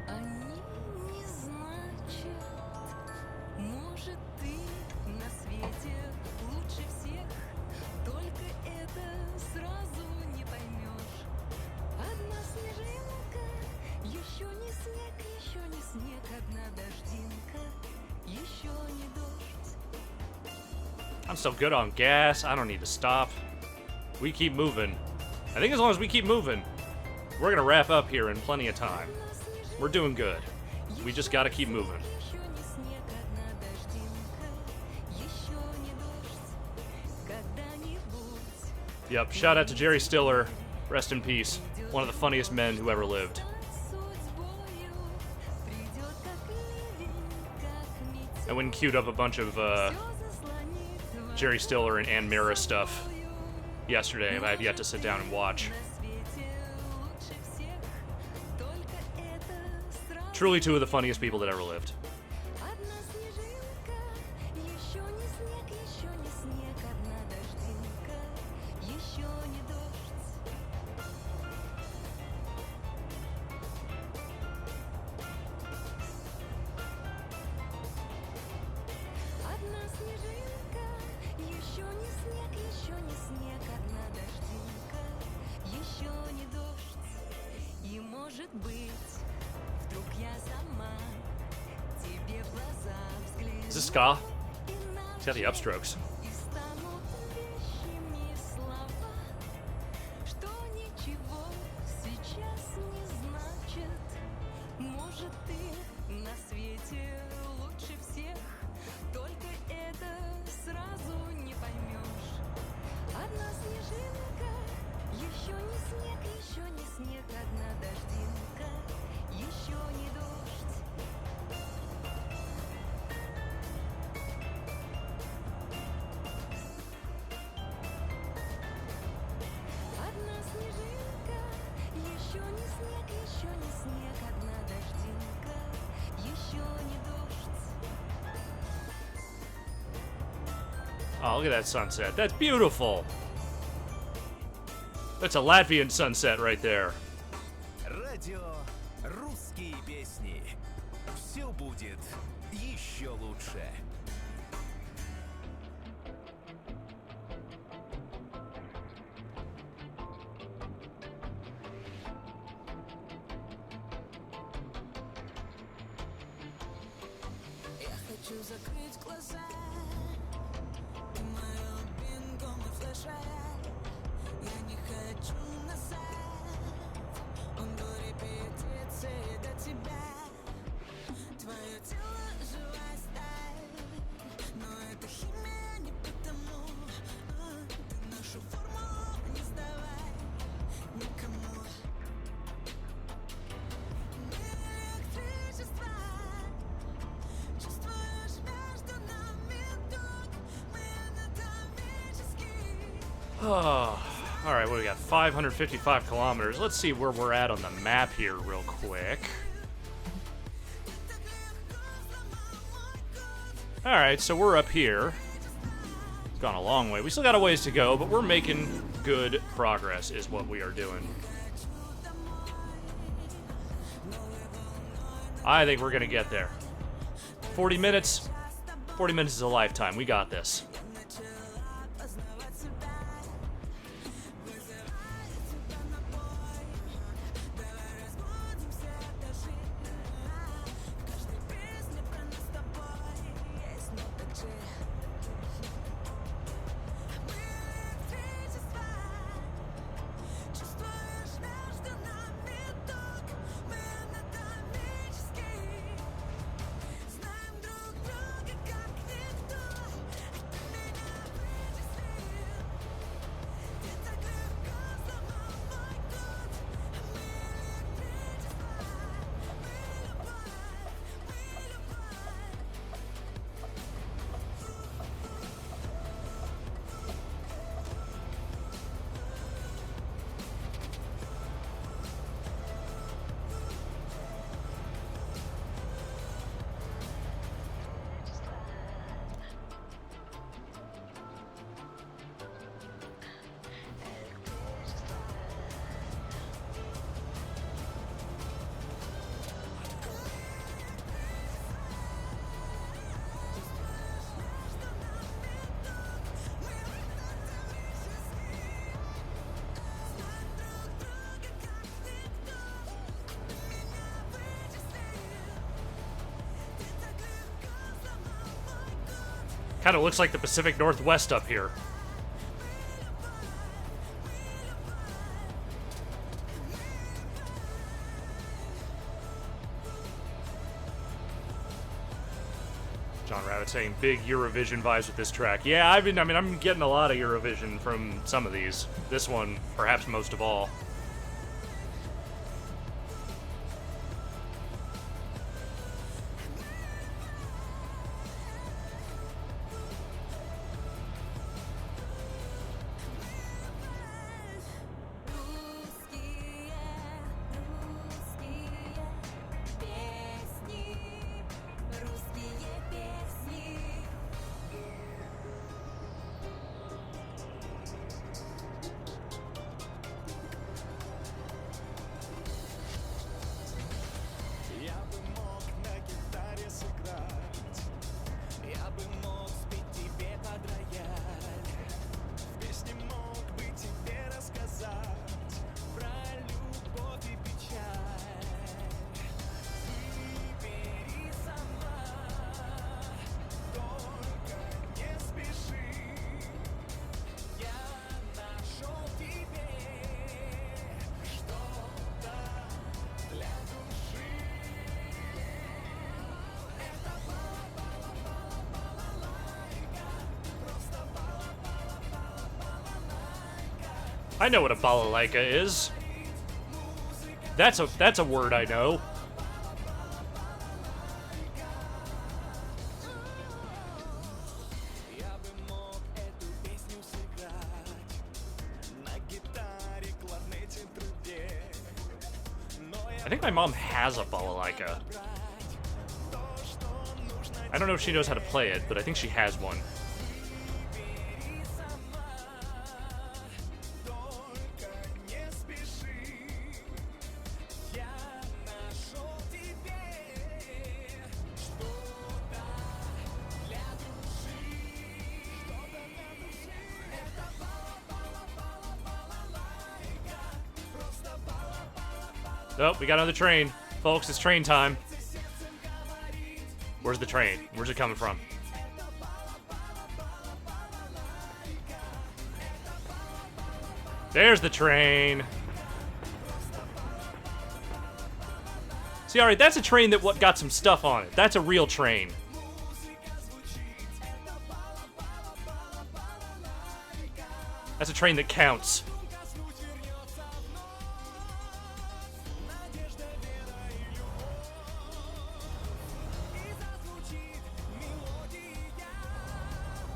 они не значат. Может, ты на свете лучше всех, только это сразу не поймешь. А I'm still good on gas. I don't need to stop. We keep moving. I think as long as we keep moving, we're gonna wrap up here in plenty of time. We're doing good. We just gotta keep moving. Еще не снег, одна дождинка, еще не дождь, когда-нибудь. Yep, shout out to Jerry Stiller. Rest in peace. One of the funniest men who ever lived. Судьбою придет как ливень, как метель. I went and queued up a bunch of Всё заслонит Jerry Stiller and Ann Mira stuff yesterday. I have yet to sit down and watch. на свете лучше всех. Только это сразу. Truly two of the funniest people that ever lived. Одна снежинка, еще не снег, еще не снег, одна дождинка, еще не дождь. Одна снежинка, еще не снег, еще не снег, одна дождинка, еще не дождь. И может быть, вдруг я сама тебе в глаза взгляну. Is this ska? He's got the upstrokes. И станут вещими слова, что ничего сейчас не значит. Может, ты на свете лучше всех, только это сразу не поймешь. Одна снежинка, еще не снег, еще не снег, одна дождинка, еще не дождь. Одна снежинка, еще не снег, еще не снег, одна дождинка, еще не дождь. Oh, look at that sunset. That's beautiful. That's a Latvian sunset right there. Радио «Русские песни». Все будет еще лучше. Я хочу закрыть глаза. Ты моё бинго, мой флеш-рояль. Я не хочу назад. Он до репетиции до тебя. Твое тело живая сталь. Но это химия не потому. Ты нашу формулу не сдавай никому. Электричество. Чувствуешь между нами ток, мы анатомически. Oh, all right, what do we got? 555 kilometers. Let's see where we're at on the map here real quick. All right, so we're up here. It's gone a long way. We still got a ways to go, but we're making good progress is what we are doing. I think we're going to get there. 40 minutes. 40 minutes is a lifetime. We got this. Чувствуешь между нами ток, мы анатомически знаем друг друга как никто. Это Kind of looks like the Pacific Northwest up here. John Rabbit saying big Eurovision vibes with this track. Yeah, I'm getting a lot of Eurovision from some of these. This one, perhaps most of all. I know what a balalaika is. That's a word I know. I think my mom has a balalaika. I don't know if she knows how to play it, but I think she has one. Oh, we got another train. Folks, it's train time. Where's the train? Where's it coming from? There's the train. See, alright, that's a train that got some stuff on it. That's a real train. That's a train that counts.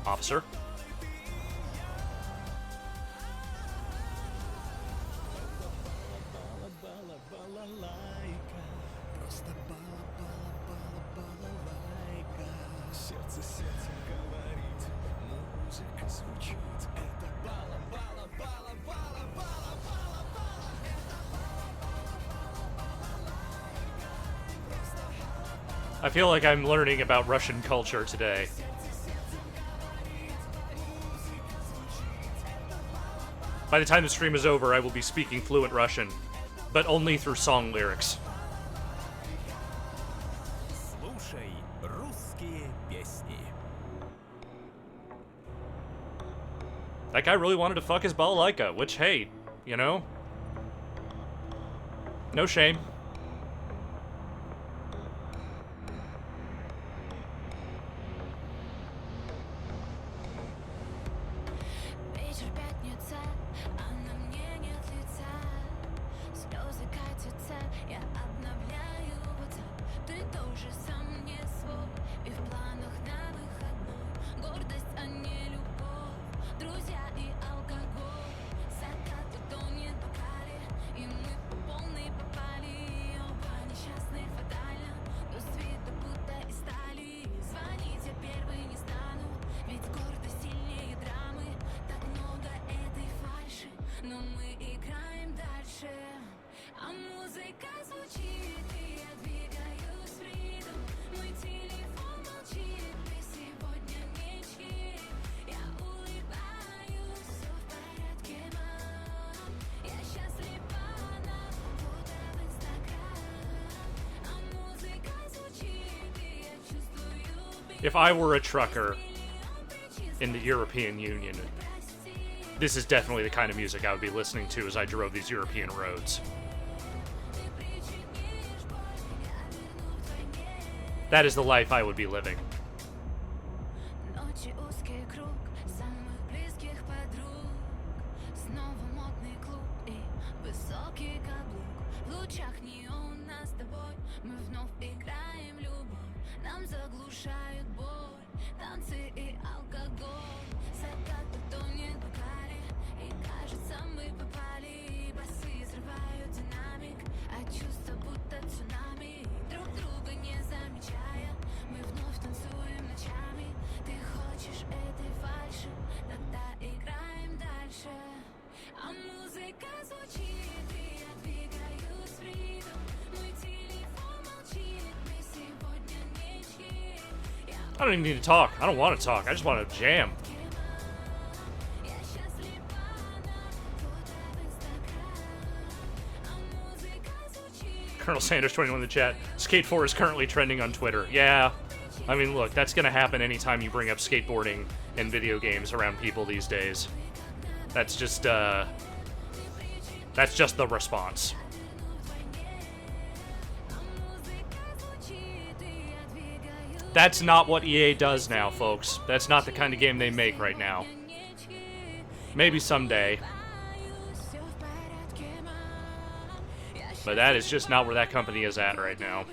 Officer. I feel like I'm learning about Russian culture today. By the time the stream is over, I will be speaking fluent Russian, but only through song lyrics. Слушай русские песни. That guy really wanted to fuck his balalaika, which, hey, you know, no shame. Вечер пятница, а на мне нет лица. Слезы катятся, я обновляю WhatsApp. Ты тоже сам не свой, и в планах на выходной. Гордость, а не любовь, друзья и алкоголь. Закаты тонет в бокале, и мы по полной попали. Оба несчастных фатально, но с виду будто из стали. Звонить я первый не стану, ведь гордость сильнее драмы. Так много этой фальши, но мы играем дальше. А музыка звучит, и я двигаюсь в ритм. Мой телефон молчит, ты сегодня ничьи. Я улыбаюсь, все в порядке, мам. Я счастлива на фото в Инстаграм. А музыка звучит, и я чувствую. If I were a trucker, in the European Union, this is definitely the kind of music I would be listening to as I drove these European roads. That is the life I would be living. Ночи узкий круг самых близких подруг. Снова модный клуб и высокий каблук. В лучах неон нас с тобой мы вновь играем любовь. Нам заглушают боль, танцы и алкоголь. Закат тонет в бокале, и кажется мы попали. Басы взрывают динамик, а чувства будто цунами. Друг друга не замечая, мы вновь танцуем ночами. Ты хочешь этой фальши, тогда играем дальше. А музыка звучит, и я двигаюсь в ритм. Мой телефон молчит, мы сегодня ничьи. I don't even need to talk. I don't want to talk. I just want to jam. Я счастлива на фото в Инстаграм. А музыка звучит. Colonel Sanders 21 in the chat. Skate 4 is currently trending on Twitter. Yeah. I mean, look, that's going to happen anytime you bring up skateboarding and video games around people these days. That's just the response. That's not what EA does now, folks. That's not the kind of game they make right now. Maybe someday. But that is just not where that company is at right now.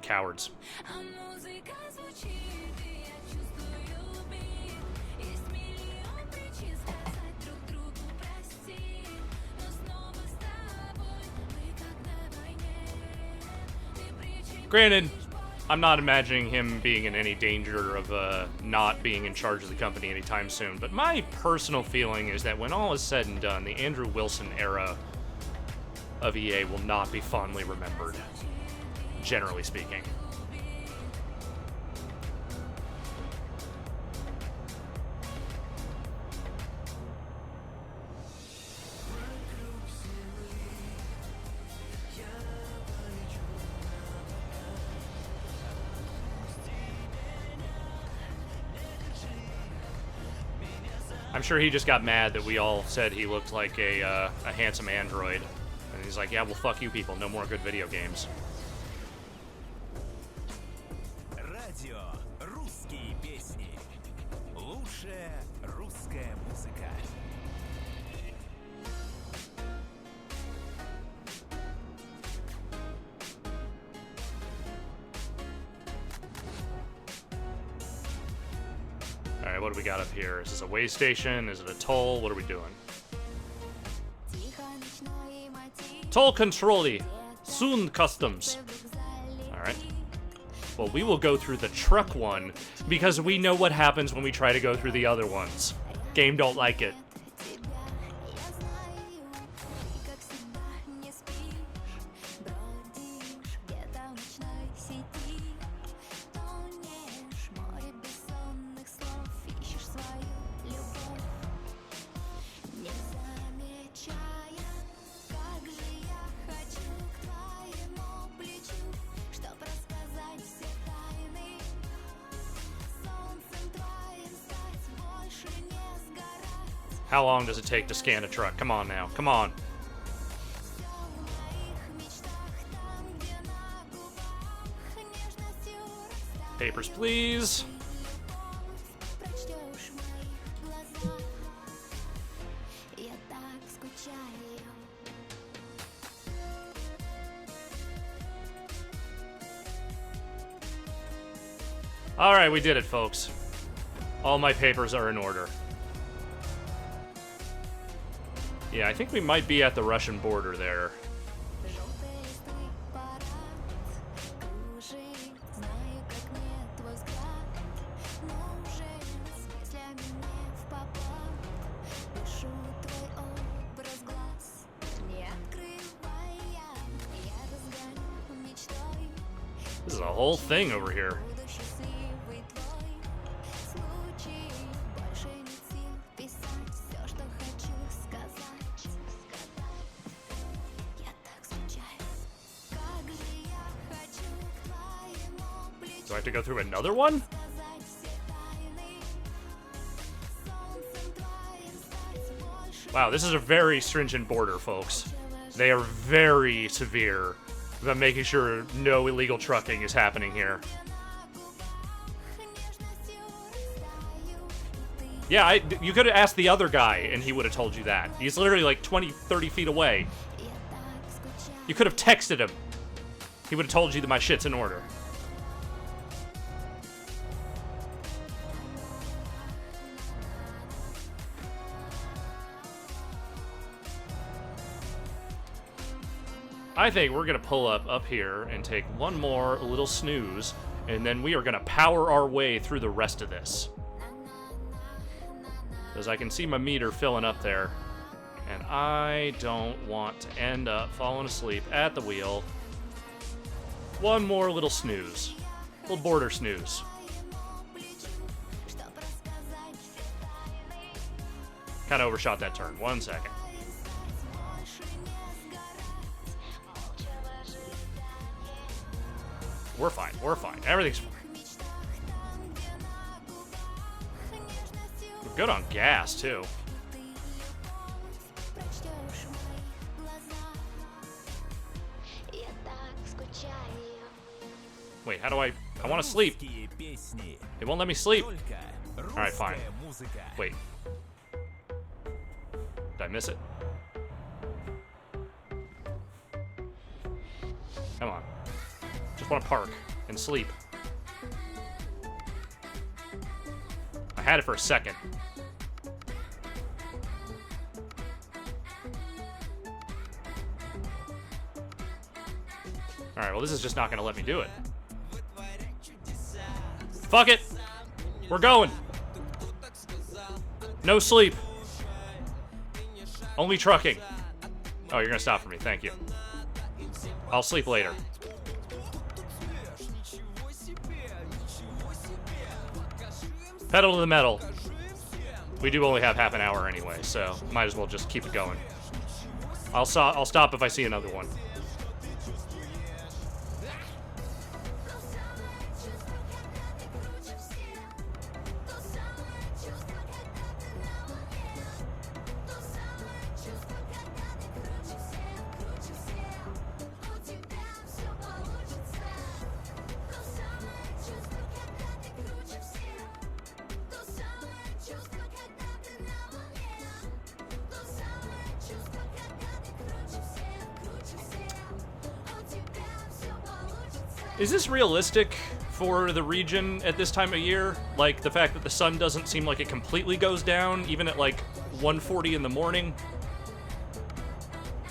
Cowards. А музыка звучит, и я чувствую бит. Есть миллион причин сказать друг другу прости. Но снова с тобой мы как на войне. Ты причин. Granted, I'm not imagining him being in any danger of not being in charge of the company anytime soon, but my personal feeling is that when all is said and done, the Andrew Wilson era of EA will not be fondly remembered, generally speaking. I'm sure he just got mad that we all said he looked like a handsome android. And he's like, yeah, well, fuck you people. No more good video games. Радио «Русские песни». Лучшая русская музыка. Alright, what do we got up here? Is this a way station? Is it a toll? What are we doing? Тихо ночной мотив. Toll controlly. Soon customs. Alright. Well, we will go through the truck one because we know what happens when we try to go through the other ones. Game don't like it. Я знаю, ты как всегда не спишь. Бродишь где-то в ночной сети. Тонешь в море бессонных слов. Ищешь свою любовь, не замечая, как же я хочу к твоему плечу, чтоб рассказать все тайны. Солнцем твоим стать, больше не сгорать. How long does it take to scan a truck? Come on now. Come on. Всё в моих мечтах, там, где на губах нежностью растает Papers, please. любовь. Прочтёшь в моих глазах, я так скучаю. Alright, we did it, folks. All my papers are in order. Yeah, I think we might be at the Russian border there. Желтые листы, парад кружит. Знаю, как мне твой взгляд нужен. С мыслями не впопад. Пишу твой образ глаз. Не открывая, я разгоню мечтой. This is a whole thing over here. Буду счастливый твой случай. Больше нет сил писать все, что хочу сказать. Я так скучаю. Как же я хочу к твоему плечу Do I have to go through another one? сказать. Wow, this is a very stringent border, folks. They are very severe about making sure no illegal trucking is happening here. Yeah, you could have asked the other guy, and he would have told you that. He's literally like 20, 30 feet away. You could have texted him. He would have told you that my shit's in order. I think we're going to pull up here and take one more little snooze, and then we are going to power our way through the rest of this. Because I can see my meter filling up there, and I don't want to end up falling asleep at the wheel. One more little snooze. Little border snooze. Kind of overshot that turn. 1 second. We're fine. We're fine. Everything's fine. We're good on gas, too. Wait, how do I want to sleep. It won't let me sleep. Alright, fine. Wait. Did I miss it? Come on. Just want to park and sleep. I had it for a second. Alright, well this is just not going to let me do it. Fuck it! We're going! No sleep. Only trucking. Oh, you're going to stop for me. Thank you. I'll sleep later. Pedal to the metal. We do only have half an hour anyway, so might as well just keep it going. I'll stop if I see another one. Is this realistic for the region at this time of year? Like, the fact that the sun doesn't seem like it completely goes down, even at, like, 1:40 in the morning?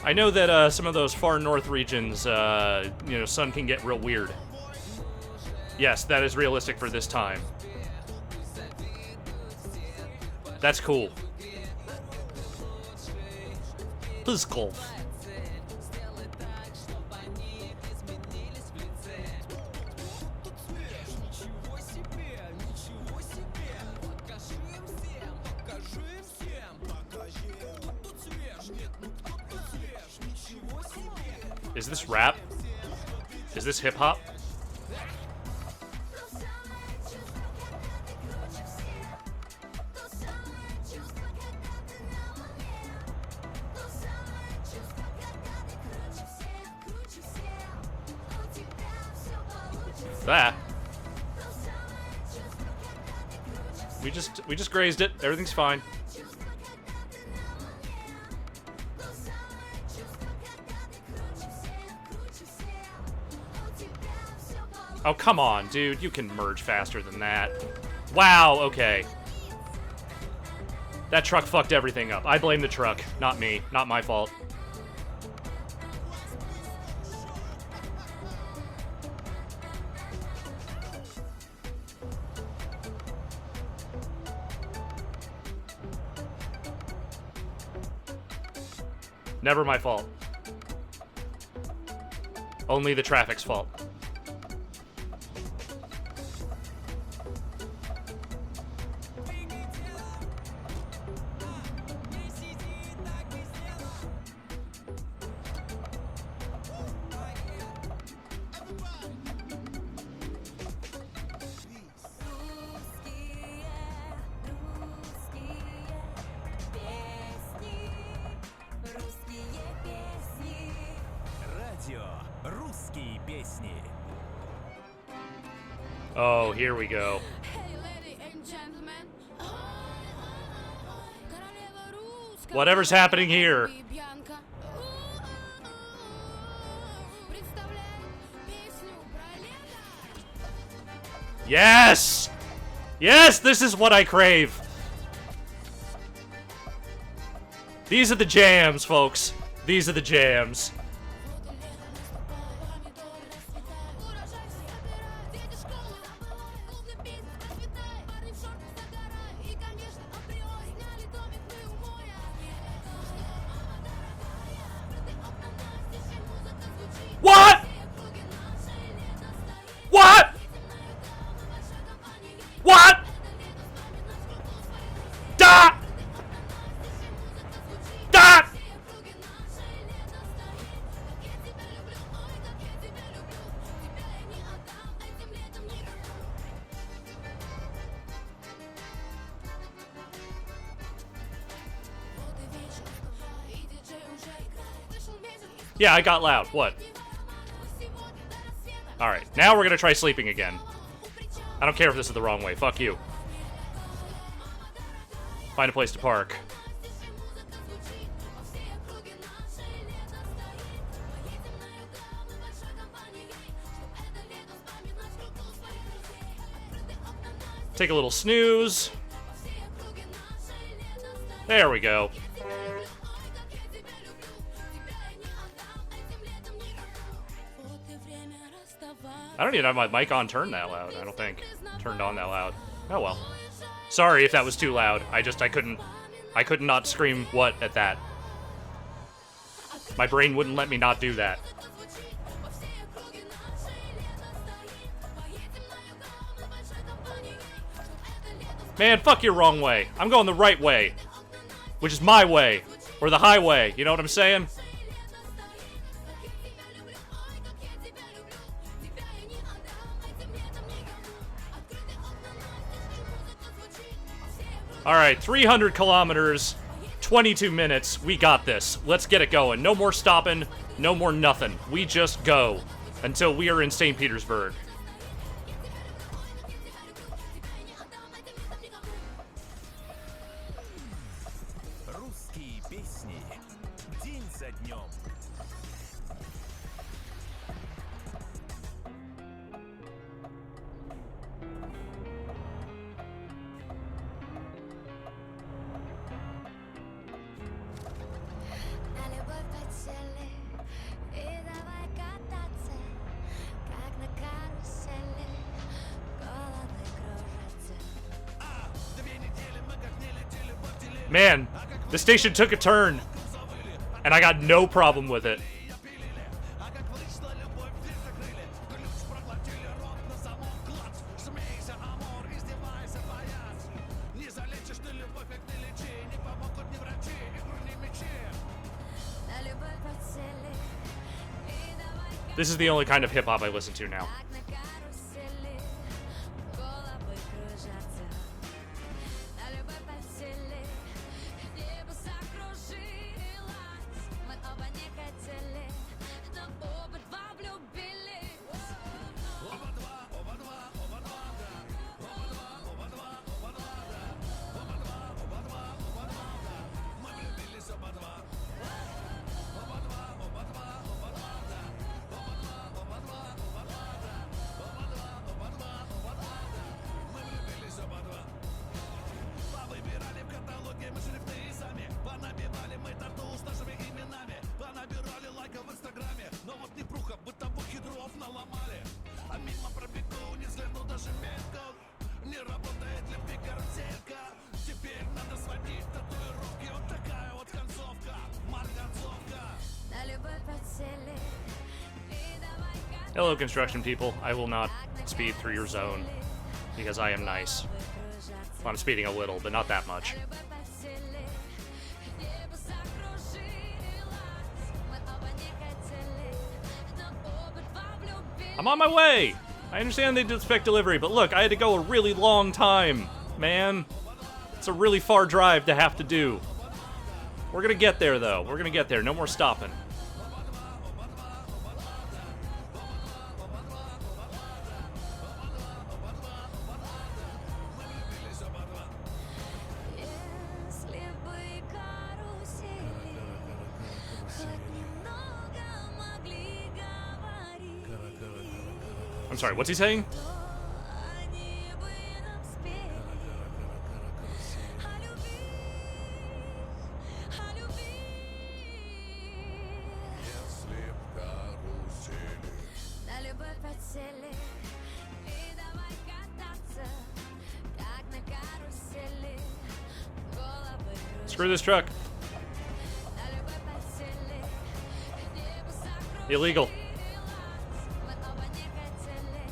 I know that some of those far north regions, you know, sun can get real weird. Yes, that is realistic for this time. That's cool. This is cool. Is this rap? Is this hip-hop? That. We just grazed it. Everything's fine. Oh, come on, dude. You can merge faster than that. Wow, okay. That truck fucked everything up. I blame the truck, not me. Not my fault. Never my fault. Only the traffic's fault. песни. Oh, here we go. Whatever's happening here. Yes! Yes, this is what I crave. These are the jams, folks. These are the jams. What? What? What? Da! Da! Yeah, I got loud. What? Alright, now we're gonna try sleeping again. I don't care if this is the wrong way. Fuck you. Find a place to park. Take a little snooze. There we go. I don't even have my mic on turned that loud, I don't think. Turned on that loud. Oh well. Sorry if that was too loud. I could not scream what at that. My brain wouldn't let me not do that. Man, fuck your wrong way. I'm going the right way. Which is my way. Or the highway. You know what I'm saying? Alright, 300 kilometers, 22 minutes. We got this. Let's get it going. No more stopping, no more nothing. We just go until we are in St. Petersburg. Русские песни. День за днем. На любовь подсели и давай кататься, как на карусели, головы кружатся. Man, the station took a turn, and I got no problem with it. На любовь подсели и давай This is the only kind of hip-hop I listen to now. как на карусели, головы кружатся. На любовь подсели, небо закружилось. Мы оба не хотели, но оба два влюбились. На любовь подсели и давай как Hello, construction people. I will not speed through your zone, because I am nice. Well, I'm speeding a little, but not that much. любовь подсели, небо закружилось. Мы оба не хотели, но оба два влюбились. I'm on my way! I understand they did spec delivery, but look, I had to go a really long time, man. It's a really far drive to have to do. We're gonna get there, though. We're gonna get there. No more stopping. I'm sorry, what's he saying? Они бы нам спели о любви, о любви. На любовь подсели и давай кататься, как на карусели. Головы Screw this truck. на любовь подсели, небо сокровищ. Illegal. Мы оба не хотели,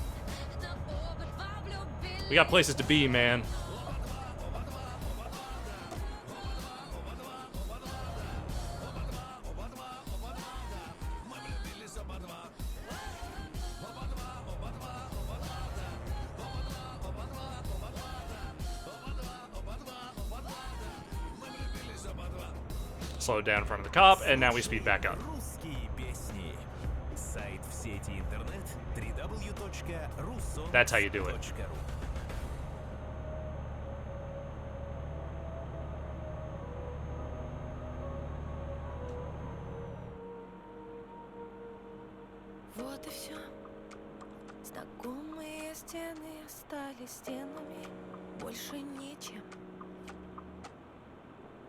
но оба два влюбились. We got places to be, man. Slow down in front of the cop, and now we speed back up. Русские песни. Сайт в сети интернет www.russo.ru. That's how you do it. Вот и все. Знакомые стены стали стенами, больше нечем.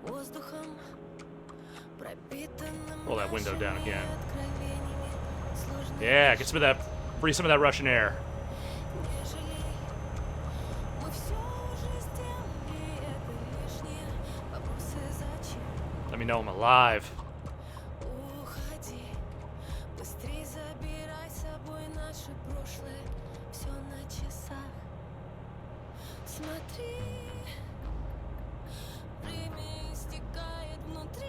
Воздухом пропитанным Pull that window down нашими again. откровениями, сложными, Yeah, get some of that, free some of that Russian air. нежели мы все уже сделали, это лишнее. Вопросы зачем? Let me know I'm alive. Уходи, быстрей забирай с собой наше прошлое, все на часах. Смотри, время истекает внутри,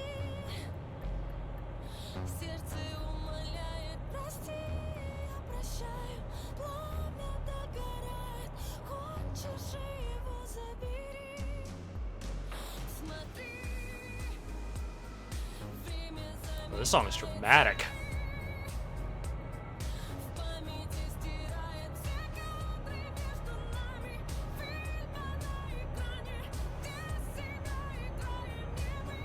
сердце умоляет, прости, я прощаю, пламя догорает, хочешь его забери. Смотри, время Oh, this song is dramatic. в памяти стирает все кадры между нами, фильма на экране, где себя играем не мы.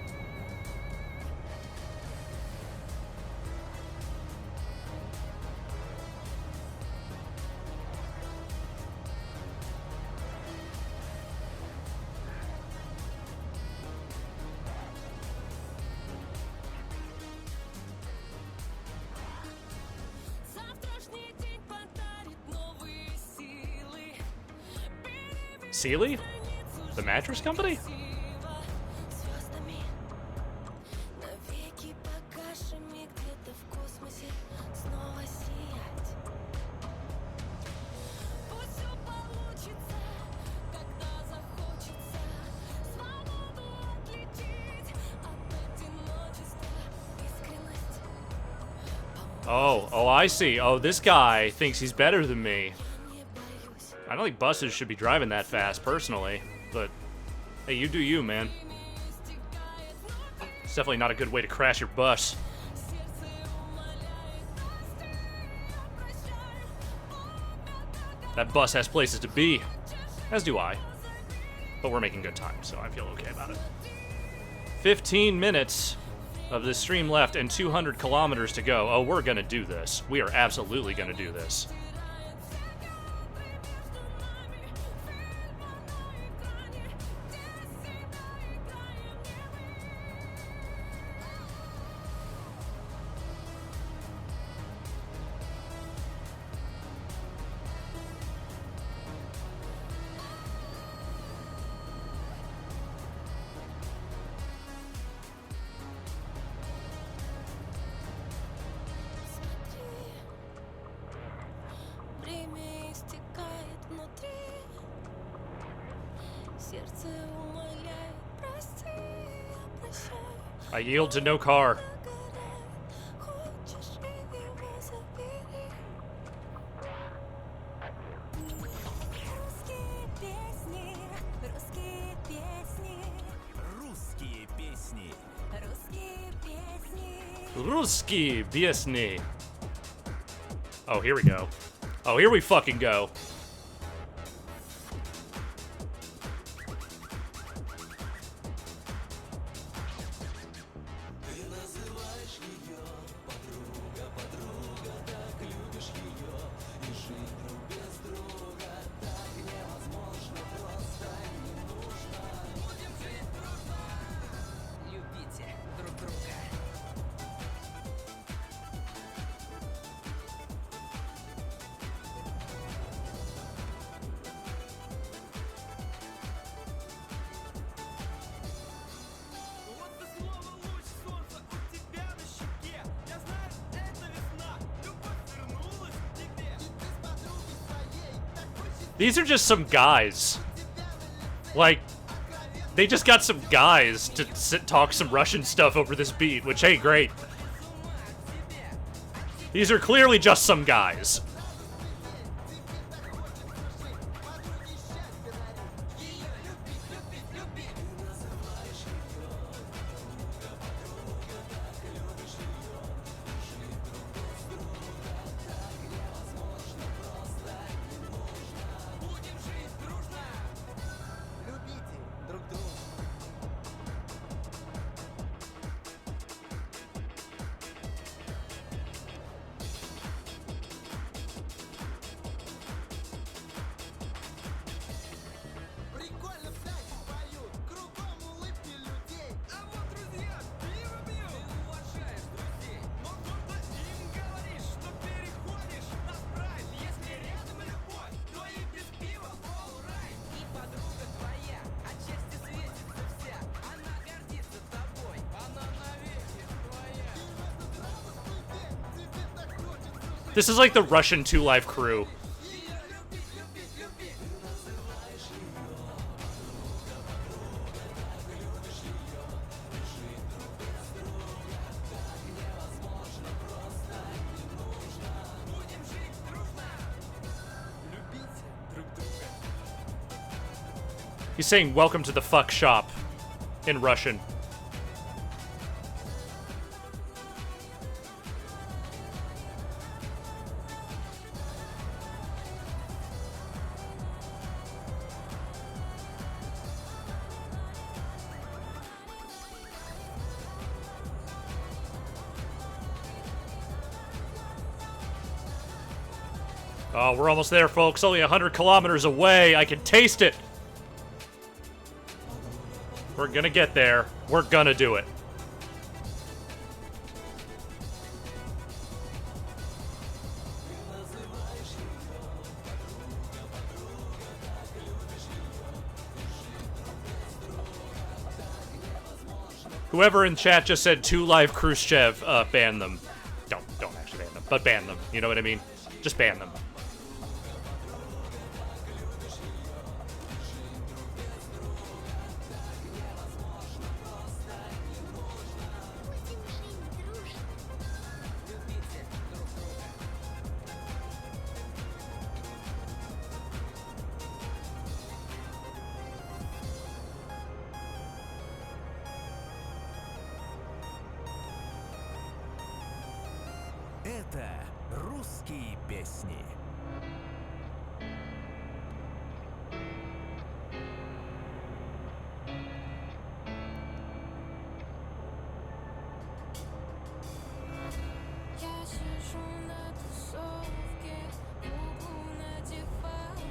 Завтрашний день подарит новые силы. Sealy? The mattress company? Звездами навеки погашими где-то в космосе снова сиять. Пусть все получится, когда захочется свободу отличить от одиночества, искренность. Oh, I see. Oh, this guy thinks he's better than me. Не боюсь. I don't think buses should be driving that fast, personally. But, hey, you do you, man. It's definitely not a good way to crash your bus. Сердце умоляет, прости, я прощаю. That bus has places to be. As do I. But we're making good time, so I feel okay about it. 15 minutes of this stream left and 200 kilometers to go. Oh, we're gonna do this. We are absolutely gonna do this. Время истекает внутри, сердце умоляет, прости, я прощаю. I yield to no car. Догорает, хочешь его забери. Русские песни, русские песни, Русские песни. русские песни. Ruski Biesny. Oh, here we go. Oh, here we fucking go. These are just some guys. Like, they just got some guys to talk some Russian stuff over this beat, which, hey, great. These are clearly just some guys. This is like the Russian 2 Live Crew. He's saying, "Welcome to the fuck shop," in Russian. Oh, we're almost there, folks. Only 100 kilometers away. I can taste it. We're gonna get there. We're gonna do it. Whoever in chat just said 2 Live Khrushchev, ban them. Don't actually ban them, but ban them. You know what I mean? Just ban them. Это русские песни. Я сижу на тусовке, куклу на диване,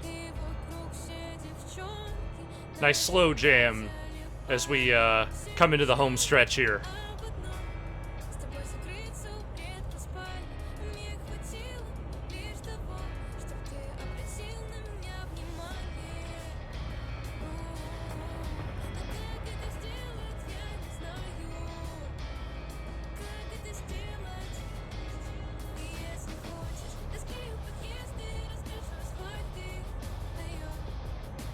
и вокруг все девчонки. Nice slow jam as we come into the home stretch here. С тобой закрыться у предка спальни. Мне хватило лишь того, чтоб ты обратил на меня внимание. А как это сделать, я не знаю. Как это сделать? И если хочешь, раскрою подъезд и раскрашу асфальт, ты даёшь.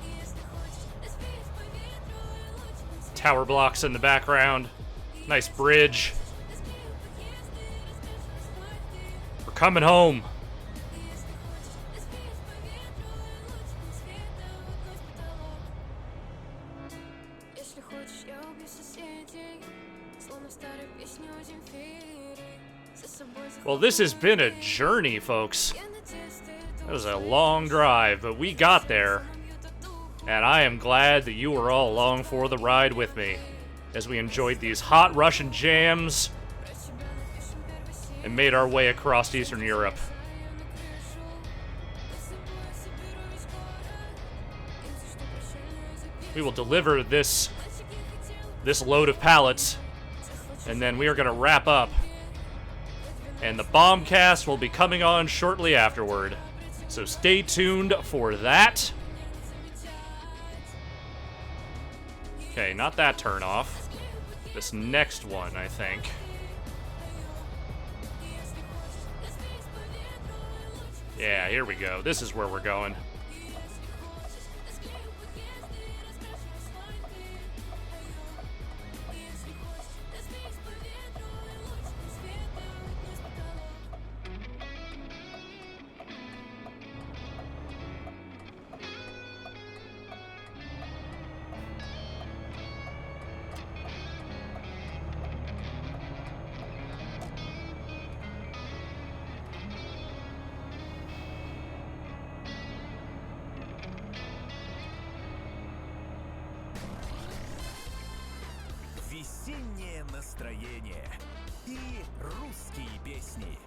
И если хочешь, разберись по ветру и лучиком света. Tower blocks in the background. Nice bridge. We're coming home. Если хочешь, я убью соседей, словно в старой песне у Земфиры. За собой Well, this has been a journey, folks. That was a long drive, but we got there. And I am glad that you were all along for the ride with me as we enjoyed these hot Russian jams and made our way across Eastern Europe. We will deliver this load of pallets, and then we are going to wrap up. And the bombcast will be coming on shortly afterward. So stay tuned for that. Okay, not that turn off. This next one, I think. Yeah, here we go. This is where we're going. весеннее настроение и русские песни.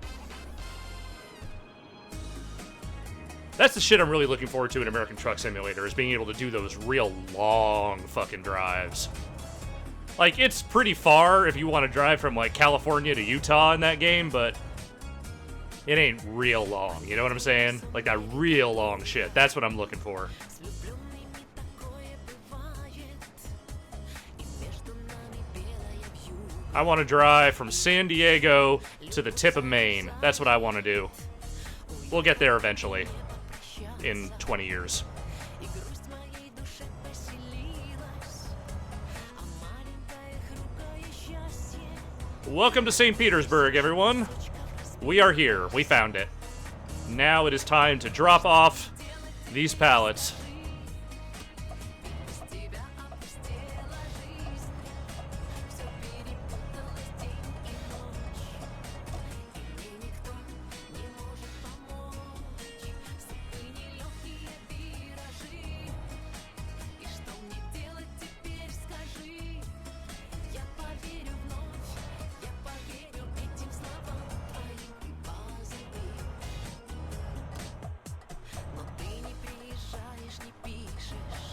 That's the shit I'm really looking forward to in American Truck Simulator, is being able to do those real long fucking drives. Like, it's pretty far if you want to drive from, like, California to Utah in that game, but it ain't real long, you know what I'm saying? Like, that real long shit. That's what I'm looking for. С влюбленными такое бывает, и между нами белая вьюга. I want to drive from San Diego to the tip of Maine. That's what I want to do. We'll get there eventually. In 20 years. И грусть в моей душе поселилась, а маленькое хрупкое счастье. Welcome to St. Petersburg, everyone. We are here. We found it. Now it is time to drop off these pallets. Без тебя опустела жизнь, все перепуталось день и ночь, и мне никто не может помочь. Судьбы нелегкие виражи, и что мне делать теперь, скажи? Я поверю вновь, я поверю этим словам твоим, позови. Но ты не приезжаешь, не пишешь,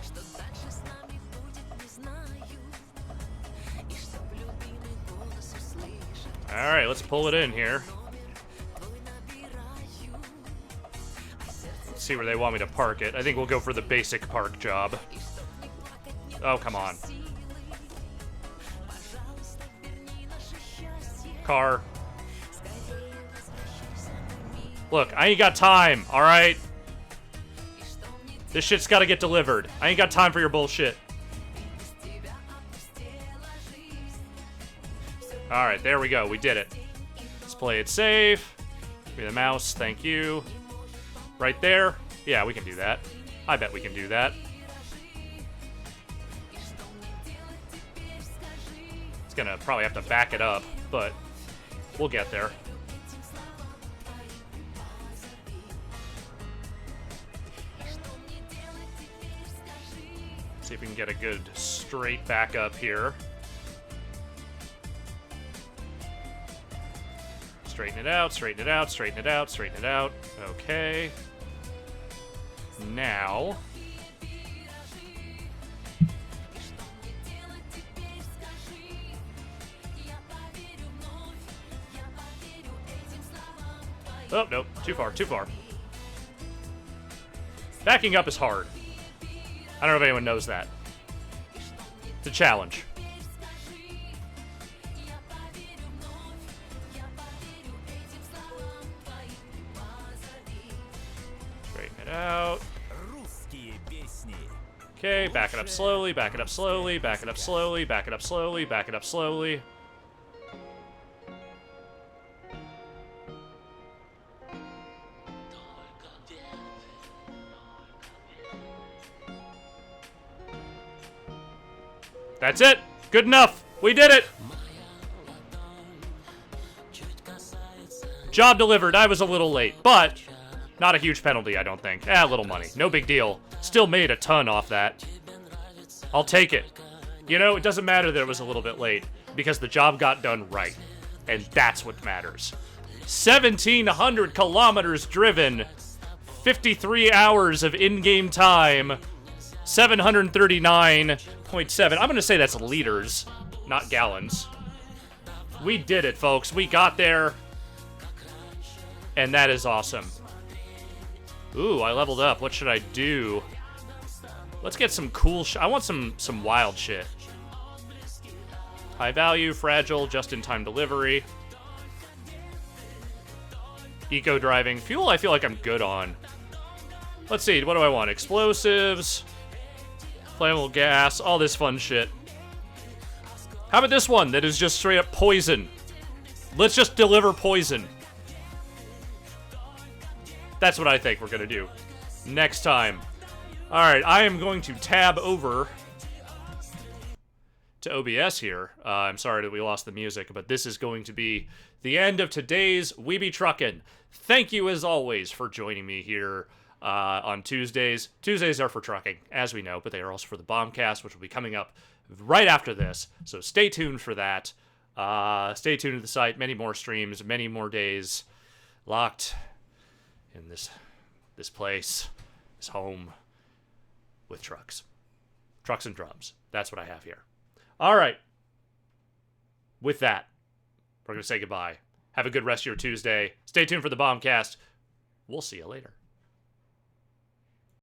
что дальше с нами будет, не знаю, и чтоб любимый голос услышать, Alright, let's pull it in here. твой набираю, а сердце Let's see where they want me to park it. I think we'll go for the basic park job. и чтоб не плакать, не Oh, come on. силы. Пожалуйста, верни наше счастье, Car. скорее возвращайся в мир, Look, I ain't got time, alright? и что мне This shit's gotta get delivered. I ain't got time for your bullshit. без тебя опустела жизнь. Alright, there we go. We did it. Let's play it safe. Give me the mouse. Thank you. Right there. Yeah, we can do that. I bet we can do that. It's gonna probably have to back it up, but we'll get there. See if we can get a good straight back up here. Straighten it out, straighten it out, straighten it out, straighten it out. Okay. Now. Oh, nope. Too far, too far. Backing up is hard. I don't know if anyone knows that. It's a challenge. Straighten it out. Русские песни. Okay, back it up slowly, back it up slowly, back it up slowly, back it up slowly, back it up slowly. That's it! Good enough! We did it! Job delivered. I was a little late, but not a huge penalty, I don't think. A little money. No big deal. Still made a ton off that. I'll take it. You know, it doesn't matter that it was a little bit late, because the job got done right. And that's what matters. 1,700 kilometers driven. 53 hours of in-game time. 739.7. I'm going to say that's liters, not gallons. We did it, folks. We got there. And that is awesome. Ooh, I leveled up. What should I do? Let's get some cool I want some wild shit. High value, fragile, just-in-time delivery. Eco driving. Fuel I feel like I'm good on. Let's see, what do I want? Explosives. Flammable gas, all this fun shit. How about this one that is just straight up poison? Let's just deliver poison. That's what I think we're gonna do next time. Alright, I am going to tab over to OBS here. I'm sorry that we lost the music, but this is going to be the end of today's We Be Truckin'. Thank you, as always, for joining me here. on Tuesdays. Tuesdays are for trucking, as we know, but they are also for the Bombcast, which will be coming up right after this. So stay tuned for that. Stay tuned to the site. Many more streams, many more days locked in this place, this home with trucks. Trucks and drums. That's what I have here. All right. With that, we're going to say goodbye. Have a good rest of your Tuesday. Stay tuned for the Bombcast. We'll see you later.